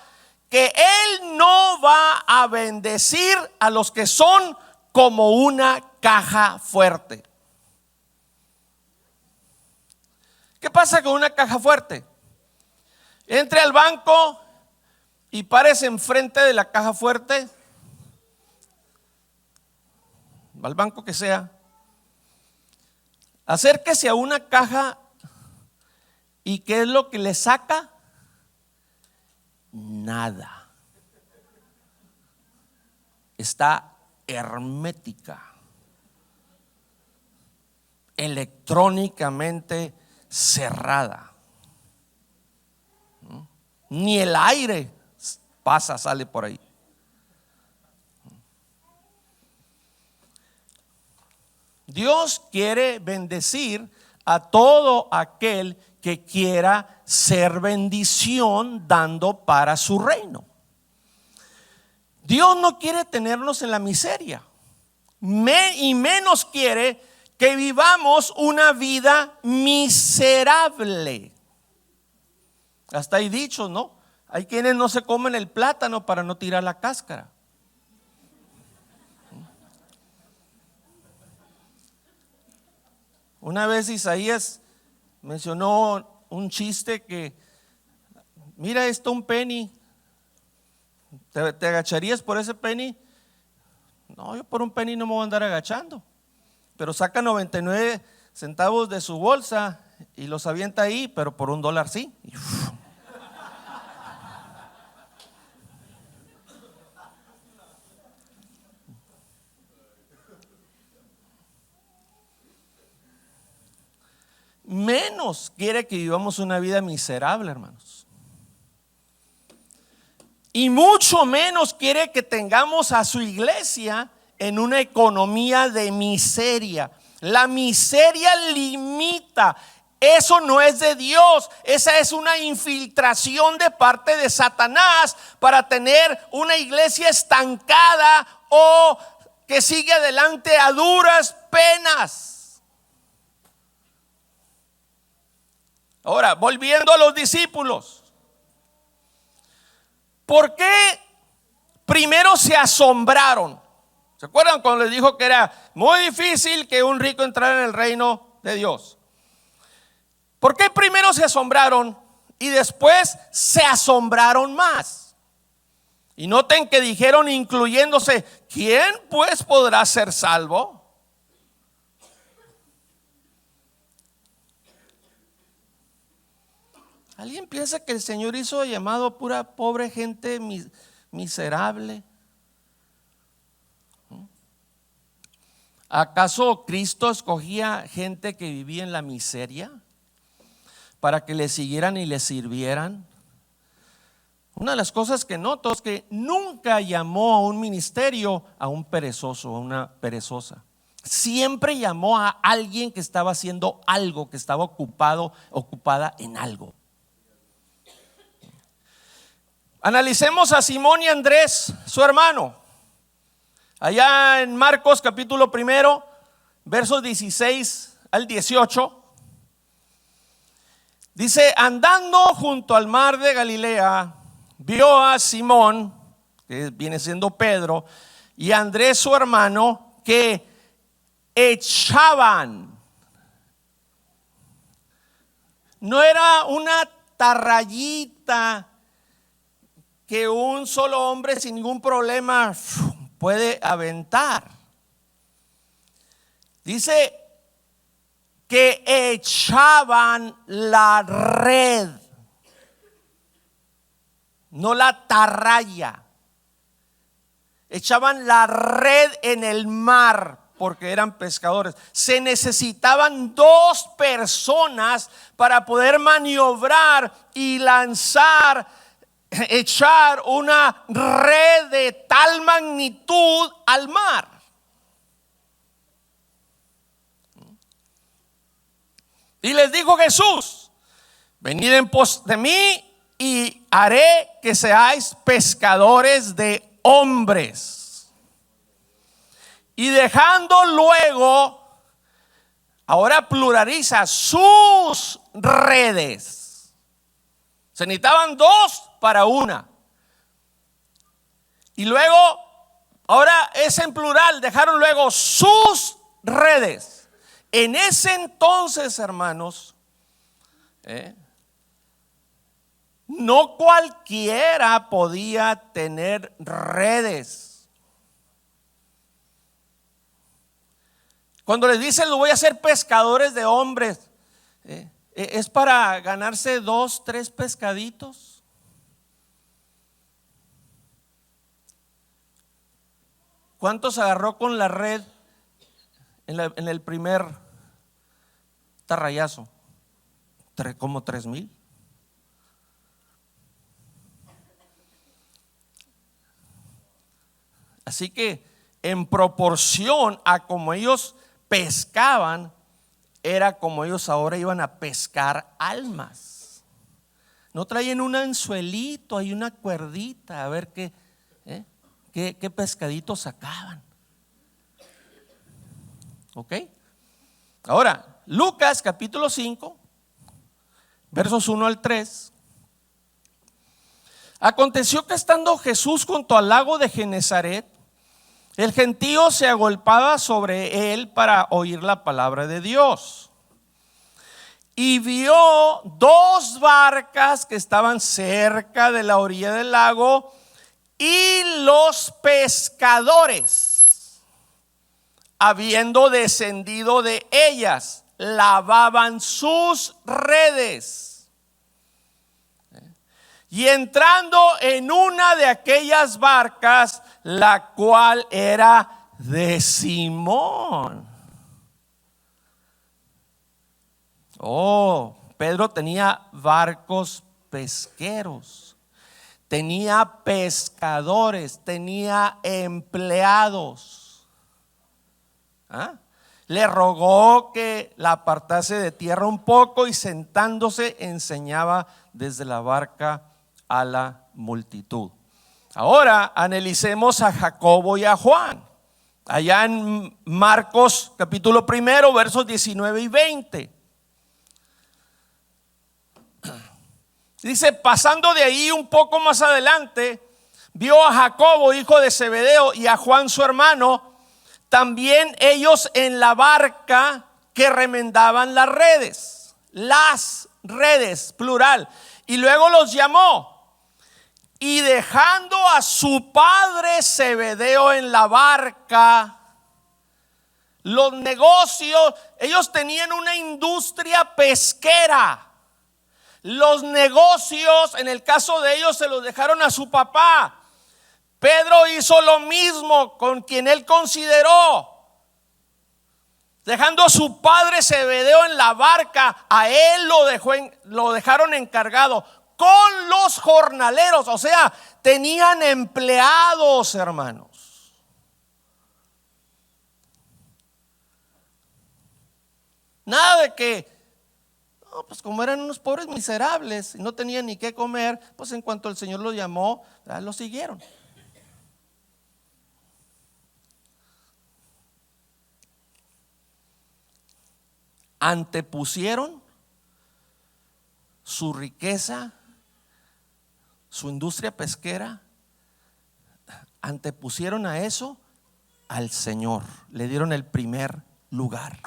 que Él no va a bendecir a los que son como una caja fuerte. ¿Qué pasa con una caja fuerte? Entre al banco y párese enfrente de la caja fuerte, al banco que sea. Acérquese a una caja y ¿qué es lo que le saca? Nada. Está hermética, electrónicamente cerrada. Ni el aire sale por ahí. Dios quiere bendecir a todo aquel que quiera ser bendición dando para su reino. Dios no quiere tenernos en la miseria, y menos quiere que vivamos una vida miserable. Hasta hay dichos, ¿no? Hay quienes no se comen el plátano para no tirar la cáscara. Una vez Isaías mencionó un chiste que, mira esto, un penny, ¿te agacharías por ese penny? No, yo por un penny no me voy a andar agachando. Pero saca 99 centavos de su bolsa y los avienta ahí, pero por $1 sí. menos quiere que vivamos una vida miserable, hermanos. Y mucho menos quiere que tengamos a su iglesia en una economía de miseria. La miseria limita. Eso no es de Dios. Esa es una infiltración de parte de Satanás para tener una iglesia estancada o que sigue adelante a duras penas. Ahora, volviendo a los discípulos, ¿por qué primero se asombraron? ¿Se acuerdan cuando les dijo que era muy difícil que un rico entrara en el reino de Dios? ¿Por qué primero se asombraron y después se asombraron más? Y noten que dijeron incluyéndose, ¿quién pues podrá ser salvo? ¿Alguien piensa que el Señor hizo llamado a pura pobre gente miserable? ¿Acaso Cristo escogía gente que vivía en la miseria para que le siguieran y le sirvieran? Una de las cosas que noto es que nunca llamó a un ministerio a un perezoso, a una perezosa. Siempre llamó a alguien que estaba haciendo algo, que estaba ocupada en algo. Analicemos a Simón y Andrés, su hermano. Allá en Marcos capítulo 1, versos 16 al 18. Dice, andando junto al mar de Galilea, vio a Simón, que viene siendo Pedro, y a Andrés su hermano, que echaban. No era una tarrayita que un solo hombre sin ningún problema puede aventar. Dice que echaban la red, no la tarraya. Echaban la red en el mar porque eran pescadores. Se necesitaban 2 personas para poder maniobrar y lanzar, echar una red de tal magnitud al mar. Y les dijo Jesús, venid en pos de mí y haré que seáis pescadores de hombres. Y dejando luego, ahora pluraliza, sus redes. Se necesitaban 2 para una. Y luego, ahora es en plural, dejaron luego sus redes. En ese entonces, hermanos, no cualquiera podía tener redes. Cuando les dicen lo voy a hacer pescadores de hombres, es para ganarse 2, 3 pescaditos. ¿Cuántos agarró con la red en el primer tarrayazo? Como 3,000. Así que en proporción a como ellos pescaban, era como ellos ahora iban a pescar almas. No traían un anzuelito, hay una cuerdita, a ver qué pescadito sacaban. ¿Ok? Ahora, Lucas capítulo 5, versos 1 al 3. Aconteció que estando Jesús junto al lago de Genezaret, el gentío se agolpaba sobre él para oír la palabra de Dios. Y vio 2 barcas que estaban cerca de la orilla del lago, y los pescadores, habiendo descendido de ellas, lavaban sus redes. Y entrando en una de aquellas barcas, la cual era de Simón. Oh, Pedro tenía barcos pesqueros, tenía pescadores, tenía empleados. ¿Ah? Le rogó que la apartase de tierra un poco y sentándose enseñaba desde la barca a la multitud. Ahora analicemos a Jacobo y a Juan. Allá en Marcos capítulo 1, versos 19 y 20. Dice: pasando de ahí un poco más adelante, vio a Jacobo, hijo de Zebedeo, y a Juan su hermano, también ellos en la barca que remendaban las redes, plural. Y luego los llamó. Y dejando a su padre Zebedeo en la barca, los negocios, ellos tenían una industria pesquera. Los negocios, en el caso de ellos, se los dejaron a su papá. Pedro hizo lo mismo con quien él consideró. Dejando a su padre Zebedeo en la barca, a él lo dejaron encargado con los jornaleros. O sea, tenían empleados, hermanos. Nada de que, no, pues como eran unos pobres miserables y no tenían ni qué comer, pues en cuanto el Señor los llamó, los siguieron. Antepusieron su riqueza, su industria pesquera, antepusieron a eso al Señor, le dieron el primer lugar.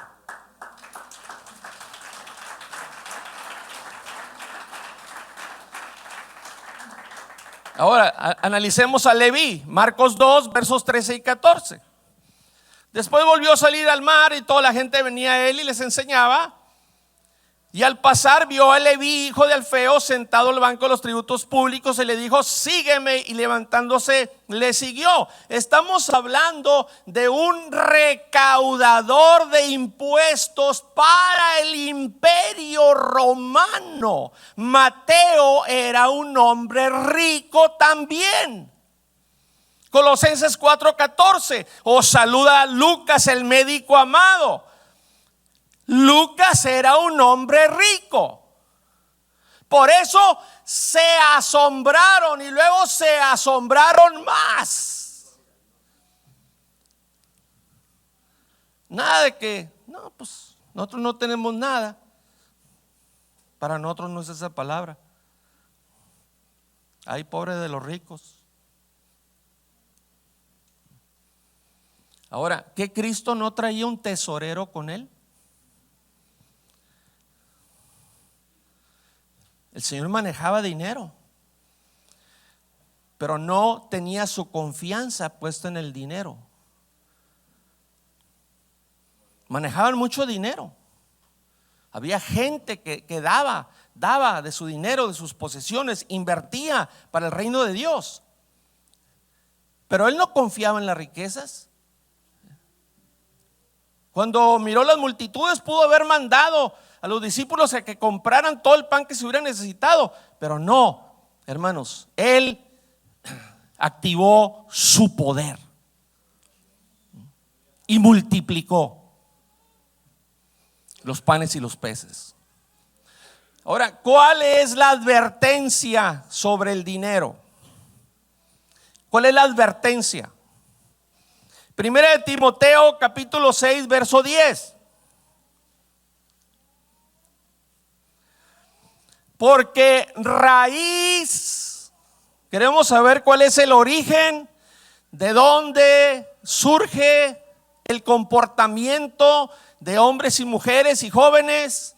Ahora analicemos a Leví, Marcos 2, versos 13 y 14. Después volvió a salir al mar y toda la gente venía a él y les enseñaba. Y al pasar vio a Leví, hijo de Alfeo, sentado al banco de los tributos públicos, y le dijo: sígueme. Y levantándose le siguió. Estamos hablando de un recaudador de impuestos para el imperio romano. Mateo era un hombre rico también. Colosenses 4:14, os saluda Lucas, el médico amado. Lucas era un hombre rico. Por eso se asombraron y luego se asombraron más. Nada de que, no, pues nosotros no tenemos nada. Para nosotros no es esa palabra. Hay pobres de los ricos. Ahora, ¿qué Cristo no traía un tesorero con él? El Señor manejaba dinero, pero no tenía su confianza puesta en el dinero. Manejaban mucho dinero. Había gente que daba de su dinero, de sus posesiones, invertía para el reino de Dios. Pero él no confiaba en las riquezas. Cuando miró las multitudes, pudo haber mandado a los discípulos a que compraran todo el pan que se hubiera necesitado, pero no, hermanos, él activó su poder y multiplicó los panes y los peces. Ahora, ¿cuál es la advertencia sobre el dinero? ¿Cuál es la advertencia? Primera de Timoteo capítulo 6, verso 10. Porque raíz, queremos saber cuál es el origen, de dónde surge el comportamiento de hombres y mujeres y jóvenes.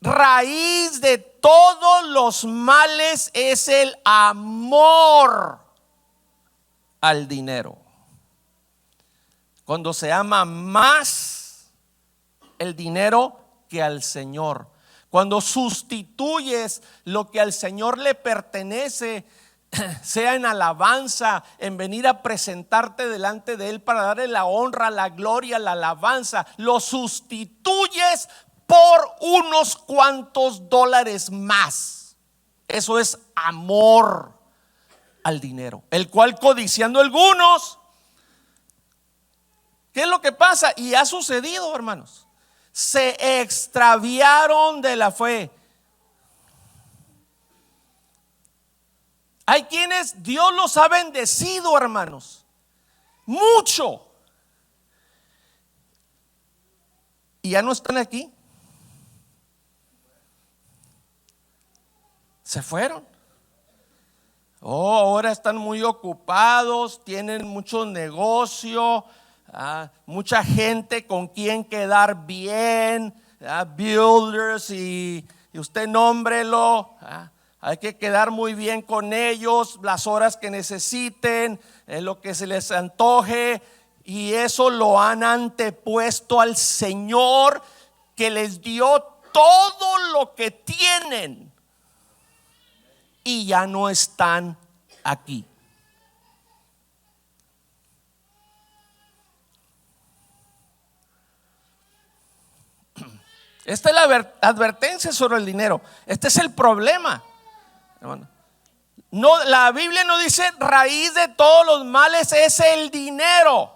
Raíz de todos los males es el amor al dinero. Cuando se ama más el dinero que al Señor. Cuando sustituyes lo que al Señor le pertenece, sea en alabanza, en venir a presentarte delante de Él para darle la honra, la gloria, la alabanza, lo sustituyes por unos cuantos dólares más. Eso es amor al dinero, el cual codiciando algunos, ¿qué es lo que pasa? Y ha sucedido, hermanos, se extraviaron de la fe. Hay quienes Dios los ha bendecido, hermanos, mucho, y ya no están aquí. Se fueron. Ahora están muy ocupados, tienen mucho negocio, mucha gente con quien quedar bien, builders y usted nómbrelo. Hay que quedar muy bien con ellos, las horas que necesiten, lo que se les antoje, y eso lo han antepuesto al Señor, que les dio todo lo que tienen, y ya no están aquí. Esta es la advertencia sobre el dinero. Este es el problema, hermano. No, la Biblia no dice raíz de todos los males es el dinero.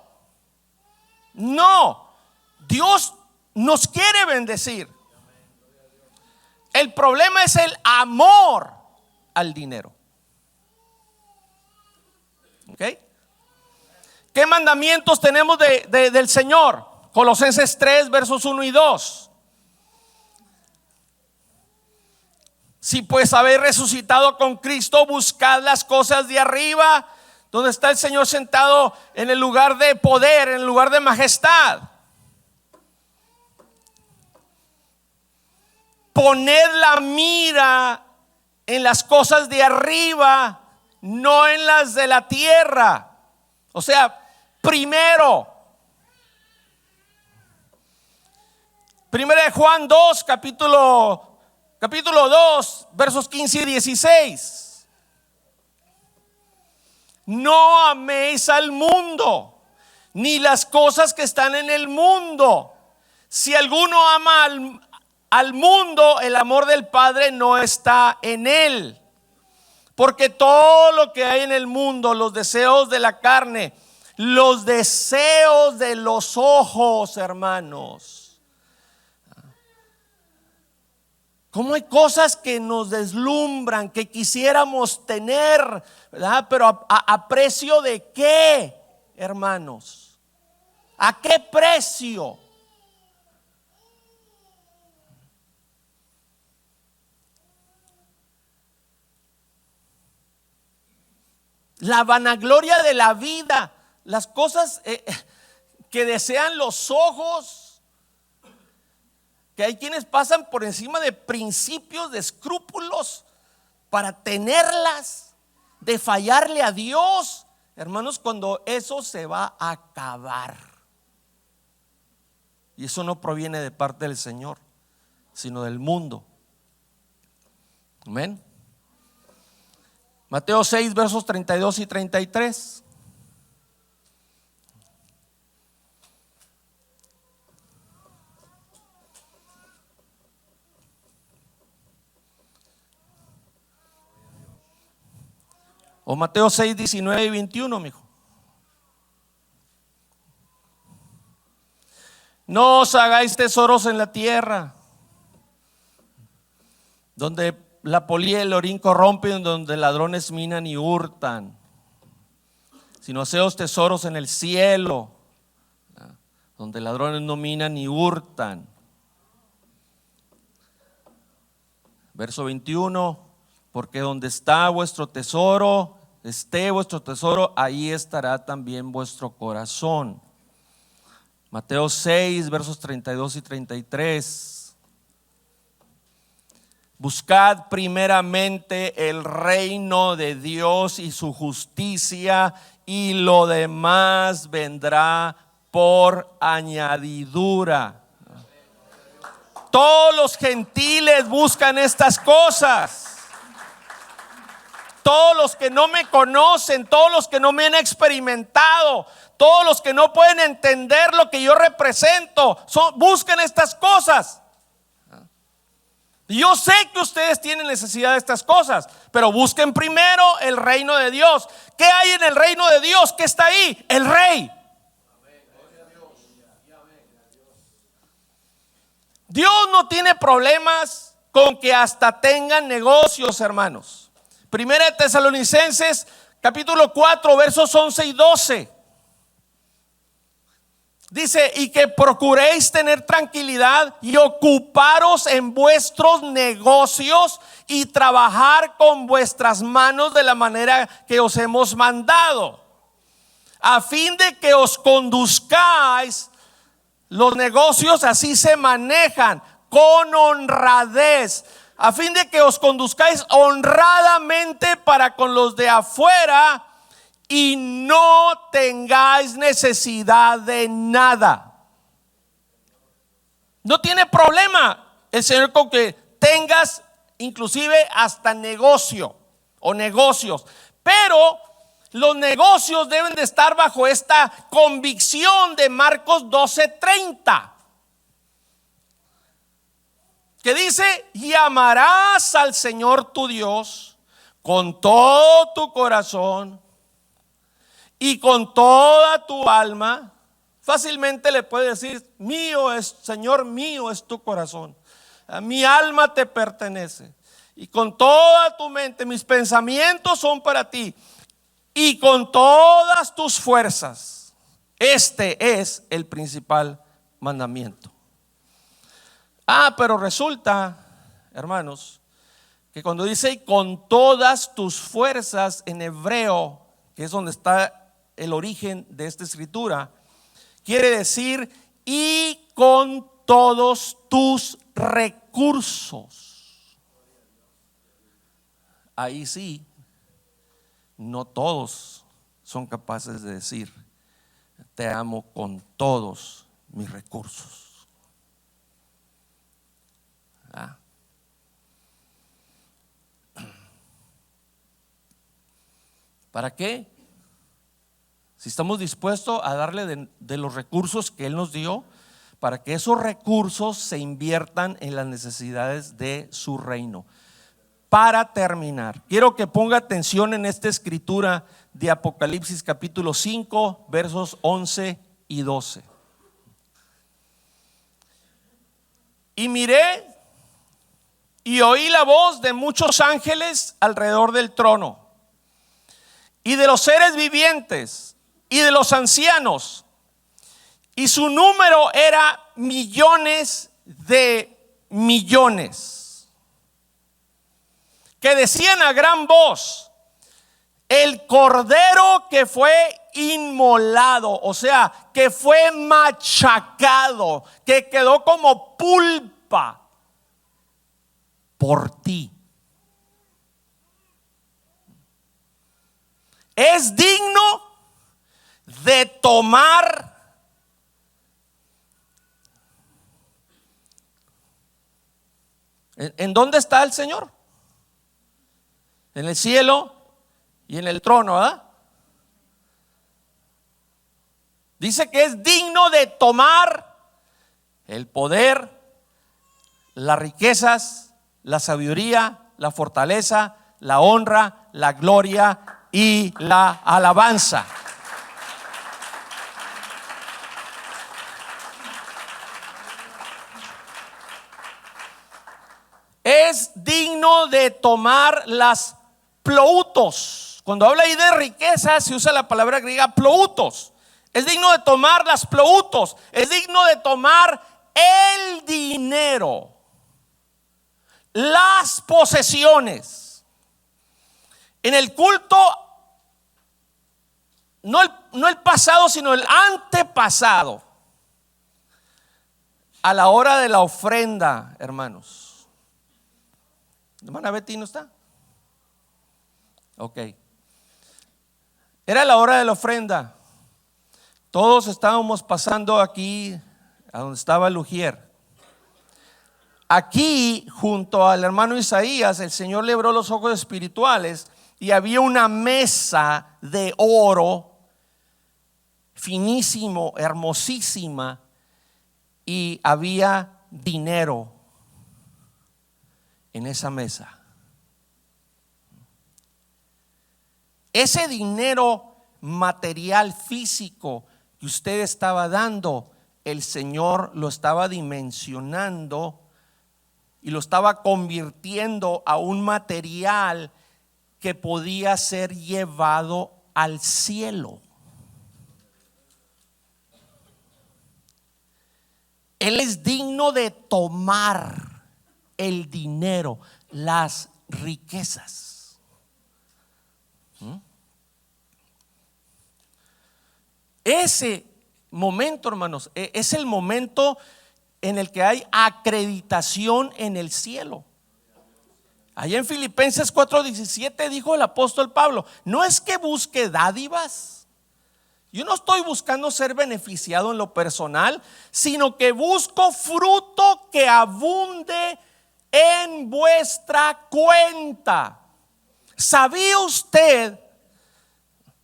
No, Dios nos quiere bendecir. El problema es el amor al dinero. ¿Ok? ¿Qué mandamientos tenemos del Señor? Colosenses 3, versos 1 y 2. Si pues habéis resucitado con Cristo, buscad las cosas de arriba, donde está el Señor sentado en el lugar de poder, en el lugar de majestad. Poned la mira en las cosas de arriba, no en las de la tierra. O sea, primero, Primera de Juan 2, capítulo 2, versos 15 y 16. No améis al mundo, ni las cosas que están en el mundo. Si alguno ama al mundo, el amor del Padre no está en él. Porque todo lo que hay en el mundo, los deseos de la carne, los deseos de los ojos, hermanos. Cómo hay cosas que nos deslumbran, que quisiéramos tener, ¿verdad? Pero a precio de qué, hermanos. ¿A qué precio? La vanagloria de la vida, las cosas que desean los ojos, que hay quienes pasan por encima de principios, de escrúpulos para tenerlas, de fallarle a Dios, hermanos, cuando eso se va a acabar. Y eso no proviene de parte del Señor, sino del mundo. Amén. Mateo 6, versos 32 y 33. O Mateo 6, 19 y 21, mijo. No os hagáis tesoros en la tierra, donde la polilla y el orín corrompen, donde ladrones minan y hurtan, sino haceos tesoros en el cielo, donde ladrones no minan ni hurtan. Verso 21. Porque donde está vuestro tesoro, esté vuestro tesoro, ahí estará también vuestro corazón. Mateo 6, versos 32 y 33. Buscad primeramente el reino de Dios y su justicia, y lo demás vendrá por añadidura. Todos los gentiles buscan estas cosas. Todos los que no me conocen, todos los que no me han experimentado, todos los que no pueden entender lo que yo represento, buscan estas cosas. Yo sé que ustedes tienen necesidad de estas cosas, pero busquen primero el reino de Dios. ¿Qué hay en el reino de Dios? ¿Qué está ahí? El rey. Dios no tiene problemas con que hasta tengan negocios, hermanos. Primera de Tesalonicenses, capítulo 4, versos 11 y 12. Dice: y que procuréis tener tranquilidad y ocuparos en vuestros negocios y trabajar con vuestras manos de la manera que os hemos mandado, a fin de que os conduzcáis. Los negocios así se manejan, con honradez, a fin de que os conduzcáis honradamente para con los de afuera y no tengáis necesidad de nada. No tiene problema el Señor con que tengas inclusive hasta negocio o negocios, pero los negocios deben de estar bajo esta convicción de Marcos 12:30, que dice: y amarás al Señor tu Dios con todo tu corazón y con toda tu alma. Fácilmente le puede decir: mío es, Señor, mío es tu corazón, a mi alma te pertenece, y con toda tu mente, mis pensamientos son para ti, y con todas tus fuerzas. Este es el principal mandamiento. Pero resulta, hermanos, que cuando dice y con todas tus fuerzas, en hebreo, que es donde está el origen de esta escritura, quiere decir y con todos tus recursos. Ahí sí, no todos son capaces de decir: te amo con todos mis recursos. ¿Para qué? Si estamos dispuestos a darle de los recursos que Él nos dio, para que esos recursos se inviertan en las necesidades de su reino. Para terminar, quiero que ponga atención en esta escritura de Apocalipsis capítulo 5, versos 11 y 12. Y miré y oí la voz de muchos ángeles alrededor del trono, y de los seres vivientes, y de los ancianos, y su número era millones de millones, que decían a gran voz: el cordero que fue inmolado, o sea, que fue machacado, que quedó como pulpa por ti, es digno de tomar ¿en dónde está el Señor? En el cielo y en el trono, ¿verdad? Dice que es digno de tomar el poder, las riquezas, la sabiduría, la fortaleza, la honra, la gloria y la alabanza. Es digno de tomar las ploutos. Cuando habla ahí de riqueza, se usa la palabra griega ploutos. Es digno de tomar las ploutos. Es digno de tomar el dinero, las posesiones. En el culto, no el pasado, sino el antepasado, a la hora de la ofrenda, hermanos. ¿Hermana Betty no está? Ok. Era la hora de la ofrenda. Todos estábamos pasando aquí a donde estaba el ujier. Aquí, junto al hermano Isaías, el Señor le abrió los ojos espirituales y había una mesa de oro finísimo, hermosísima, y había dinero. en esa mesa. Ese dinero material físico que usted estaba dando, el Señor lo estaba dimensionando y lo estaba convirtiendo a un material que podía ser llevado al cielo. Él es digno de tomar el dinero, las riquezas. Ese momento, hermanos, es el momento en el que hay acreditación en el cielo. Allá en Filipenses 4:17 dijo el apóstol Pablo: no es que busque dádivas. Yo no estoy buscando ser beneficiado en lo personal, sino que busco fruto que abunde en vuestra cuenta. ¿Sabía usted?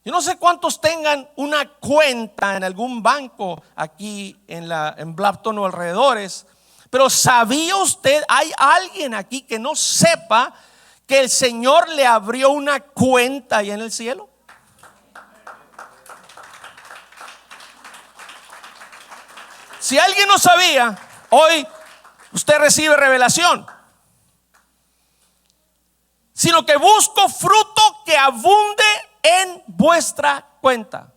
Yo no sé cuántos tengan una cuenta en algún banco aquí en Blackton o alrededores, pero ¿sabía usted? Hay alguien aquí que no sepa que el Señor le abrió una cuenta ahí en el cielo. Si alguien no sabía, hoy usted recibe revelación. Sino que busco fruto que abunde en vuestra cuenta.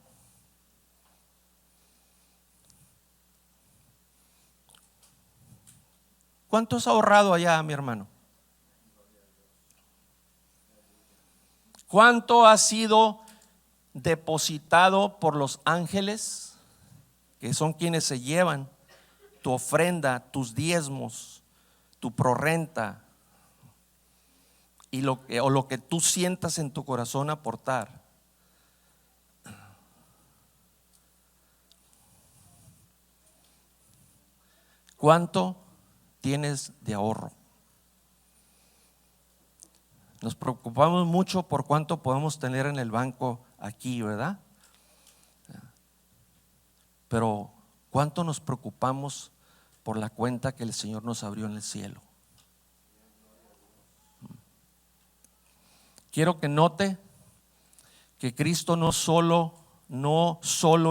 ¿Cuánto has ahorrado allá, mi hermano? ¿Cuánto ha sido depositado por los ángeles, que son quienes se llevan tu ofrenda, tus diezmos, tu prorrenta y lo que tú sientas en tu corazón aportar? ¿Cuánto tienes de ahorro? Nos preocupamos mucho por cuánto podemos tener en el banco aquí, ¿verdad? Pero ¿cuánto nos preocupamos por la cuenta que el Señor nos abrió en el cielo? Quiero que note que Cristo no solo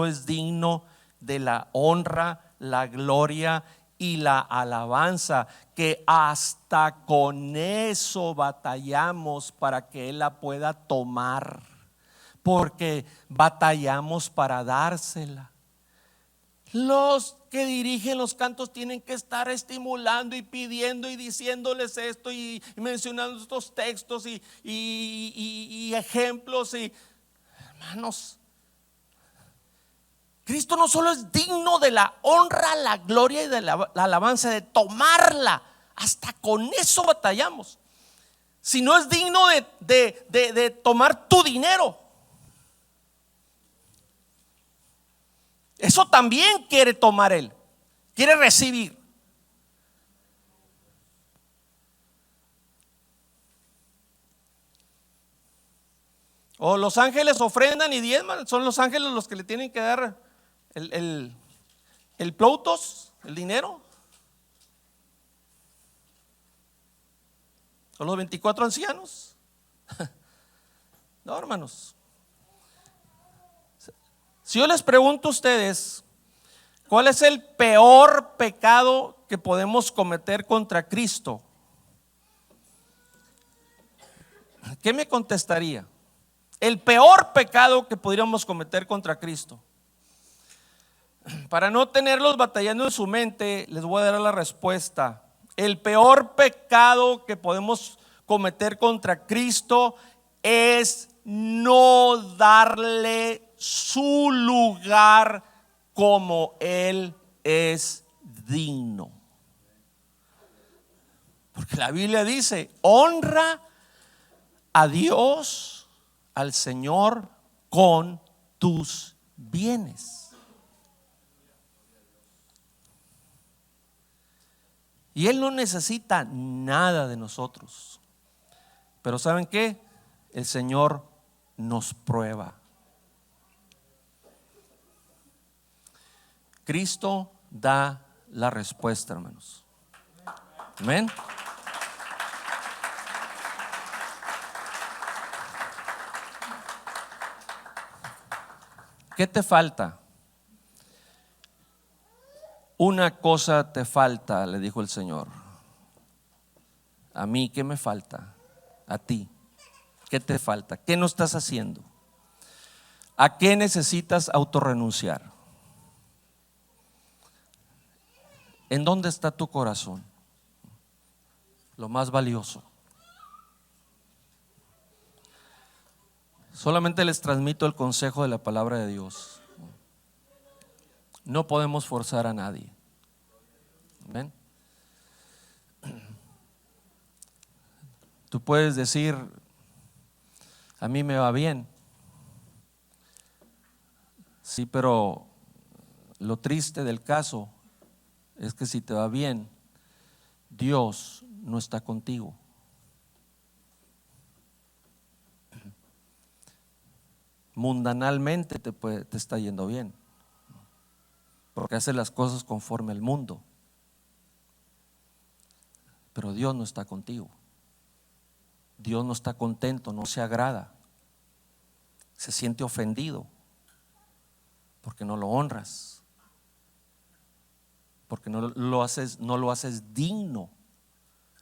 es digno de la honra, la gloria y la alabanza, que hasta con eso batallamos para que Él la pueda tomar, porque batallamos para dársela. Los que dirigen los cantos tienen que estar estimulando y pidiendo y diciéndoles esto y mencionando estos textos y ejemplos. Y hermanos, Cristo no solo es digno de la honra, la gloria y de la alabanza, de tomarla, hasta con eso batallamos, sino es digno de tomar tu dinero. Eso también quiere tomar Él, quiere recibir. O los ángeles ofrendan y diezman, son los ángeles los que le tienen que dar el ploutos, el dinero. Son los 24 ancianos. No, hermanos. Si yo les pregunto a ustedes, ¿cuál es el peor pecado que podemos cometer contra Cristo? ¿Qué me contestaría? El peor pecado que podríamos cometer contra Cristo. Para no tenerlos batallando en su mente, les voy a dar la respuesta. El peor pecado que podemos cometer contra Cristo es no darle su lugar como Él es digno. Porque la Biblia dice: honra a Dios, al Señor, con tus bienes. Y Él no necesita nada de nosotros. Pero ¿saben qué? El Señor nos prueba. Cristo da la respuesta, hermanos. Amén. ¿Qué te falta? Una cosa te falta, le dijo el Señor. A mí, ¿qué me falta? A ti, ¿qué te falta? ¿Qué no estás haciendo? ¿A qué necesitas autorrenunciar? ¿En dónde está tu corazón? Lo más valioso. Solamente les transmito el consejo de la palabra de Dios. No podemos forzar a nadie. ¿Ven? Tú puedes decir, a mí me va bien. Sí, pero lo triste del caso es que si te va bien, Dios no está contigo. Mundanalmente te está yendo bien, porque haces las cosas conforme al mundo, pero Dios no está contigo. Dios no está contento, no se agrada, se siente ofendido porque no lo honras, porque no lo haces digno.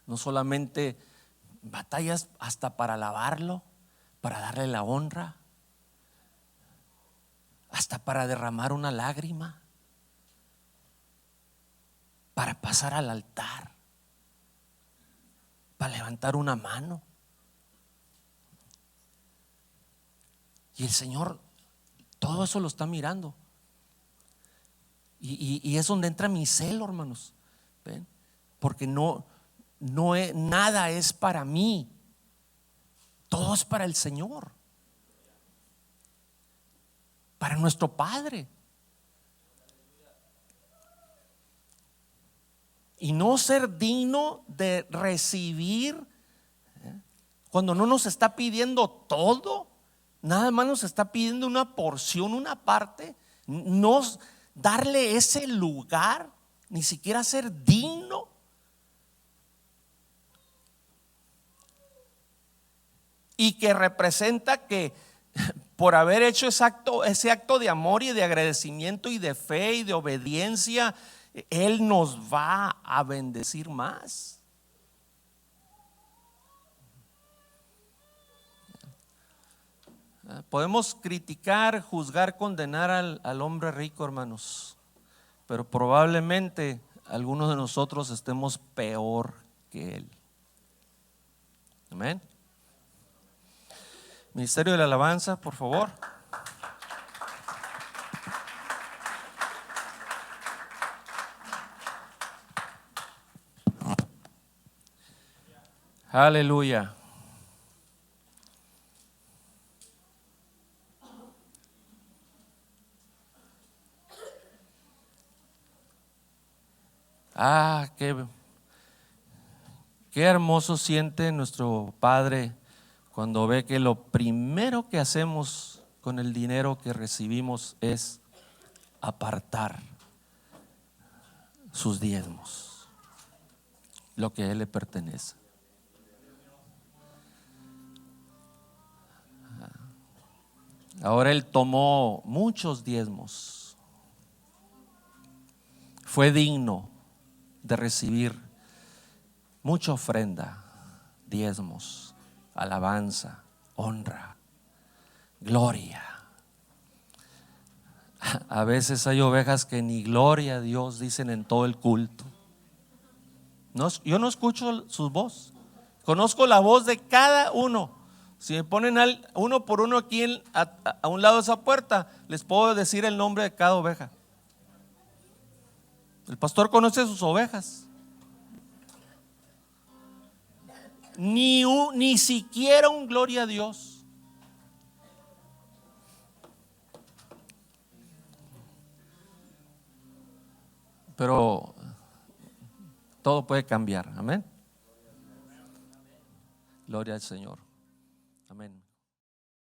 No solamente batallas hasta para alabarlo, para darle la honra, hasta para derramar una lágrima, para pasar al altar, para levantar una mano. Y el Señor todo eso lo está mirando. Y es donde entra mi celo, hermanos. ¿Ven? Porque nada es para mí, todo es para el Señor, para nuestro Padre. Y no ser digno de recibir, cuando no nos está pidiendo todo, nada más nos está pidiendo una porción, una parte, no darle ese lugar, ni siquiera ser digno. Y que representa que por haber hecho ese acto de amor y de agradecimiento y de fe y de obediencia, Él nos va a bendecir más. Podemos criticar, juzgar, condenar al hombre rico, hermanos, pero probablemente algunos de nosotros estemos peor que él. Amén. Ministerio de la Alabanza, por favor. Aleluya. Qué hermoso siente nuestro Padre cuando ve que lo primero que hacemos con el dinero que recibimos es apartar sus diezmos, lo que a Él le pertenece. Ahora Él tomó muchos diezmos, fue digno de recibir mucha ofrenda, diezmos, alabanza, honra, gloria. A veces hay ovejas que ni gloria a Dios dicen en todo el culto. Yo no escucho su voz, conozco la voz de cada uno. Si me ponen uno por uno aquí a un lado de esa puerta, les puedo decir el nombre de cada oveja. El pastor conoce sus ovejas. Ni siquiera un gloria a Dios. Pero todo puede cambiar. Amén. Gloria al Señor. Amén.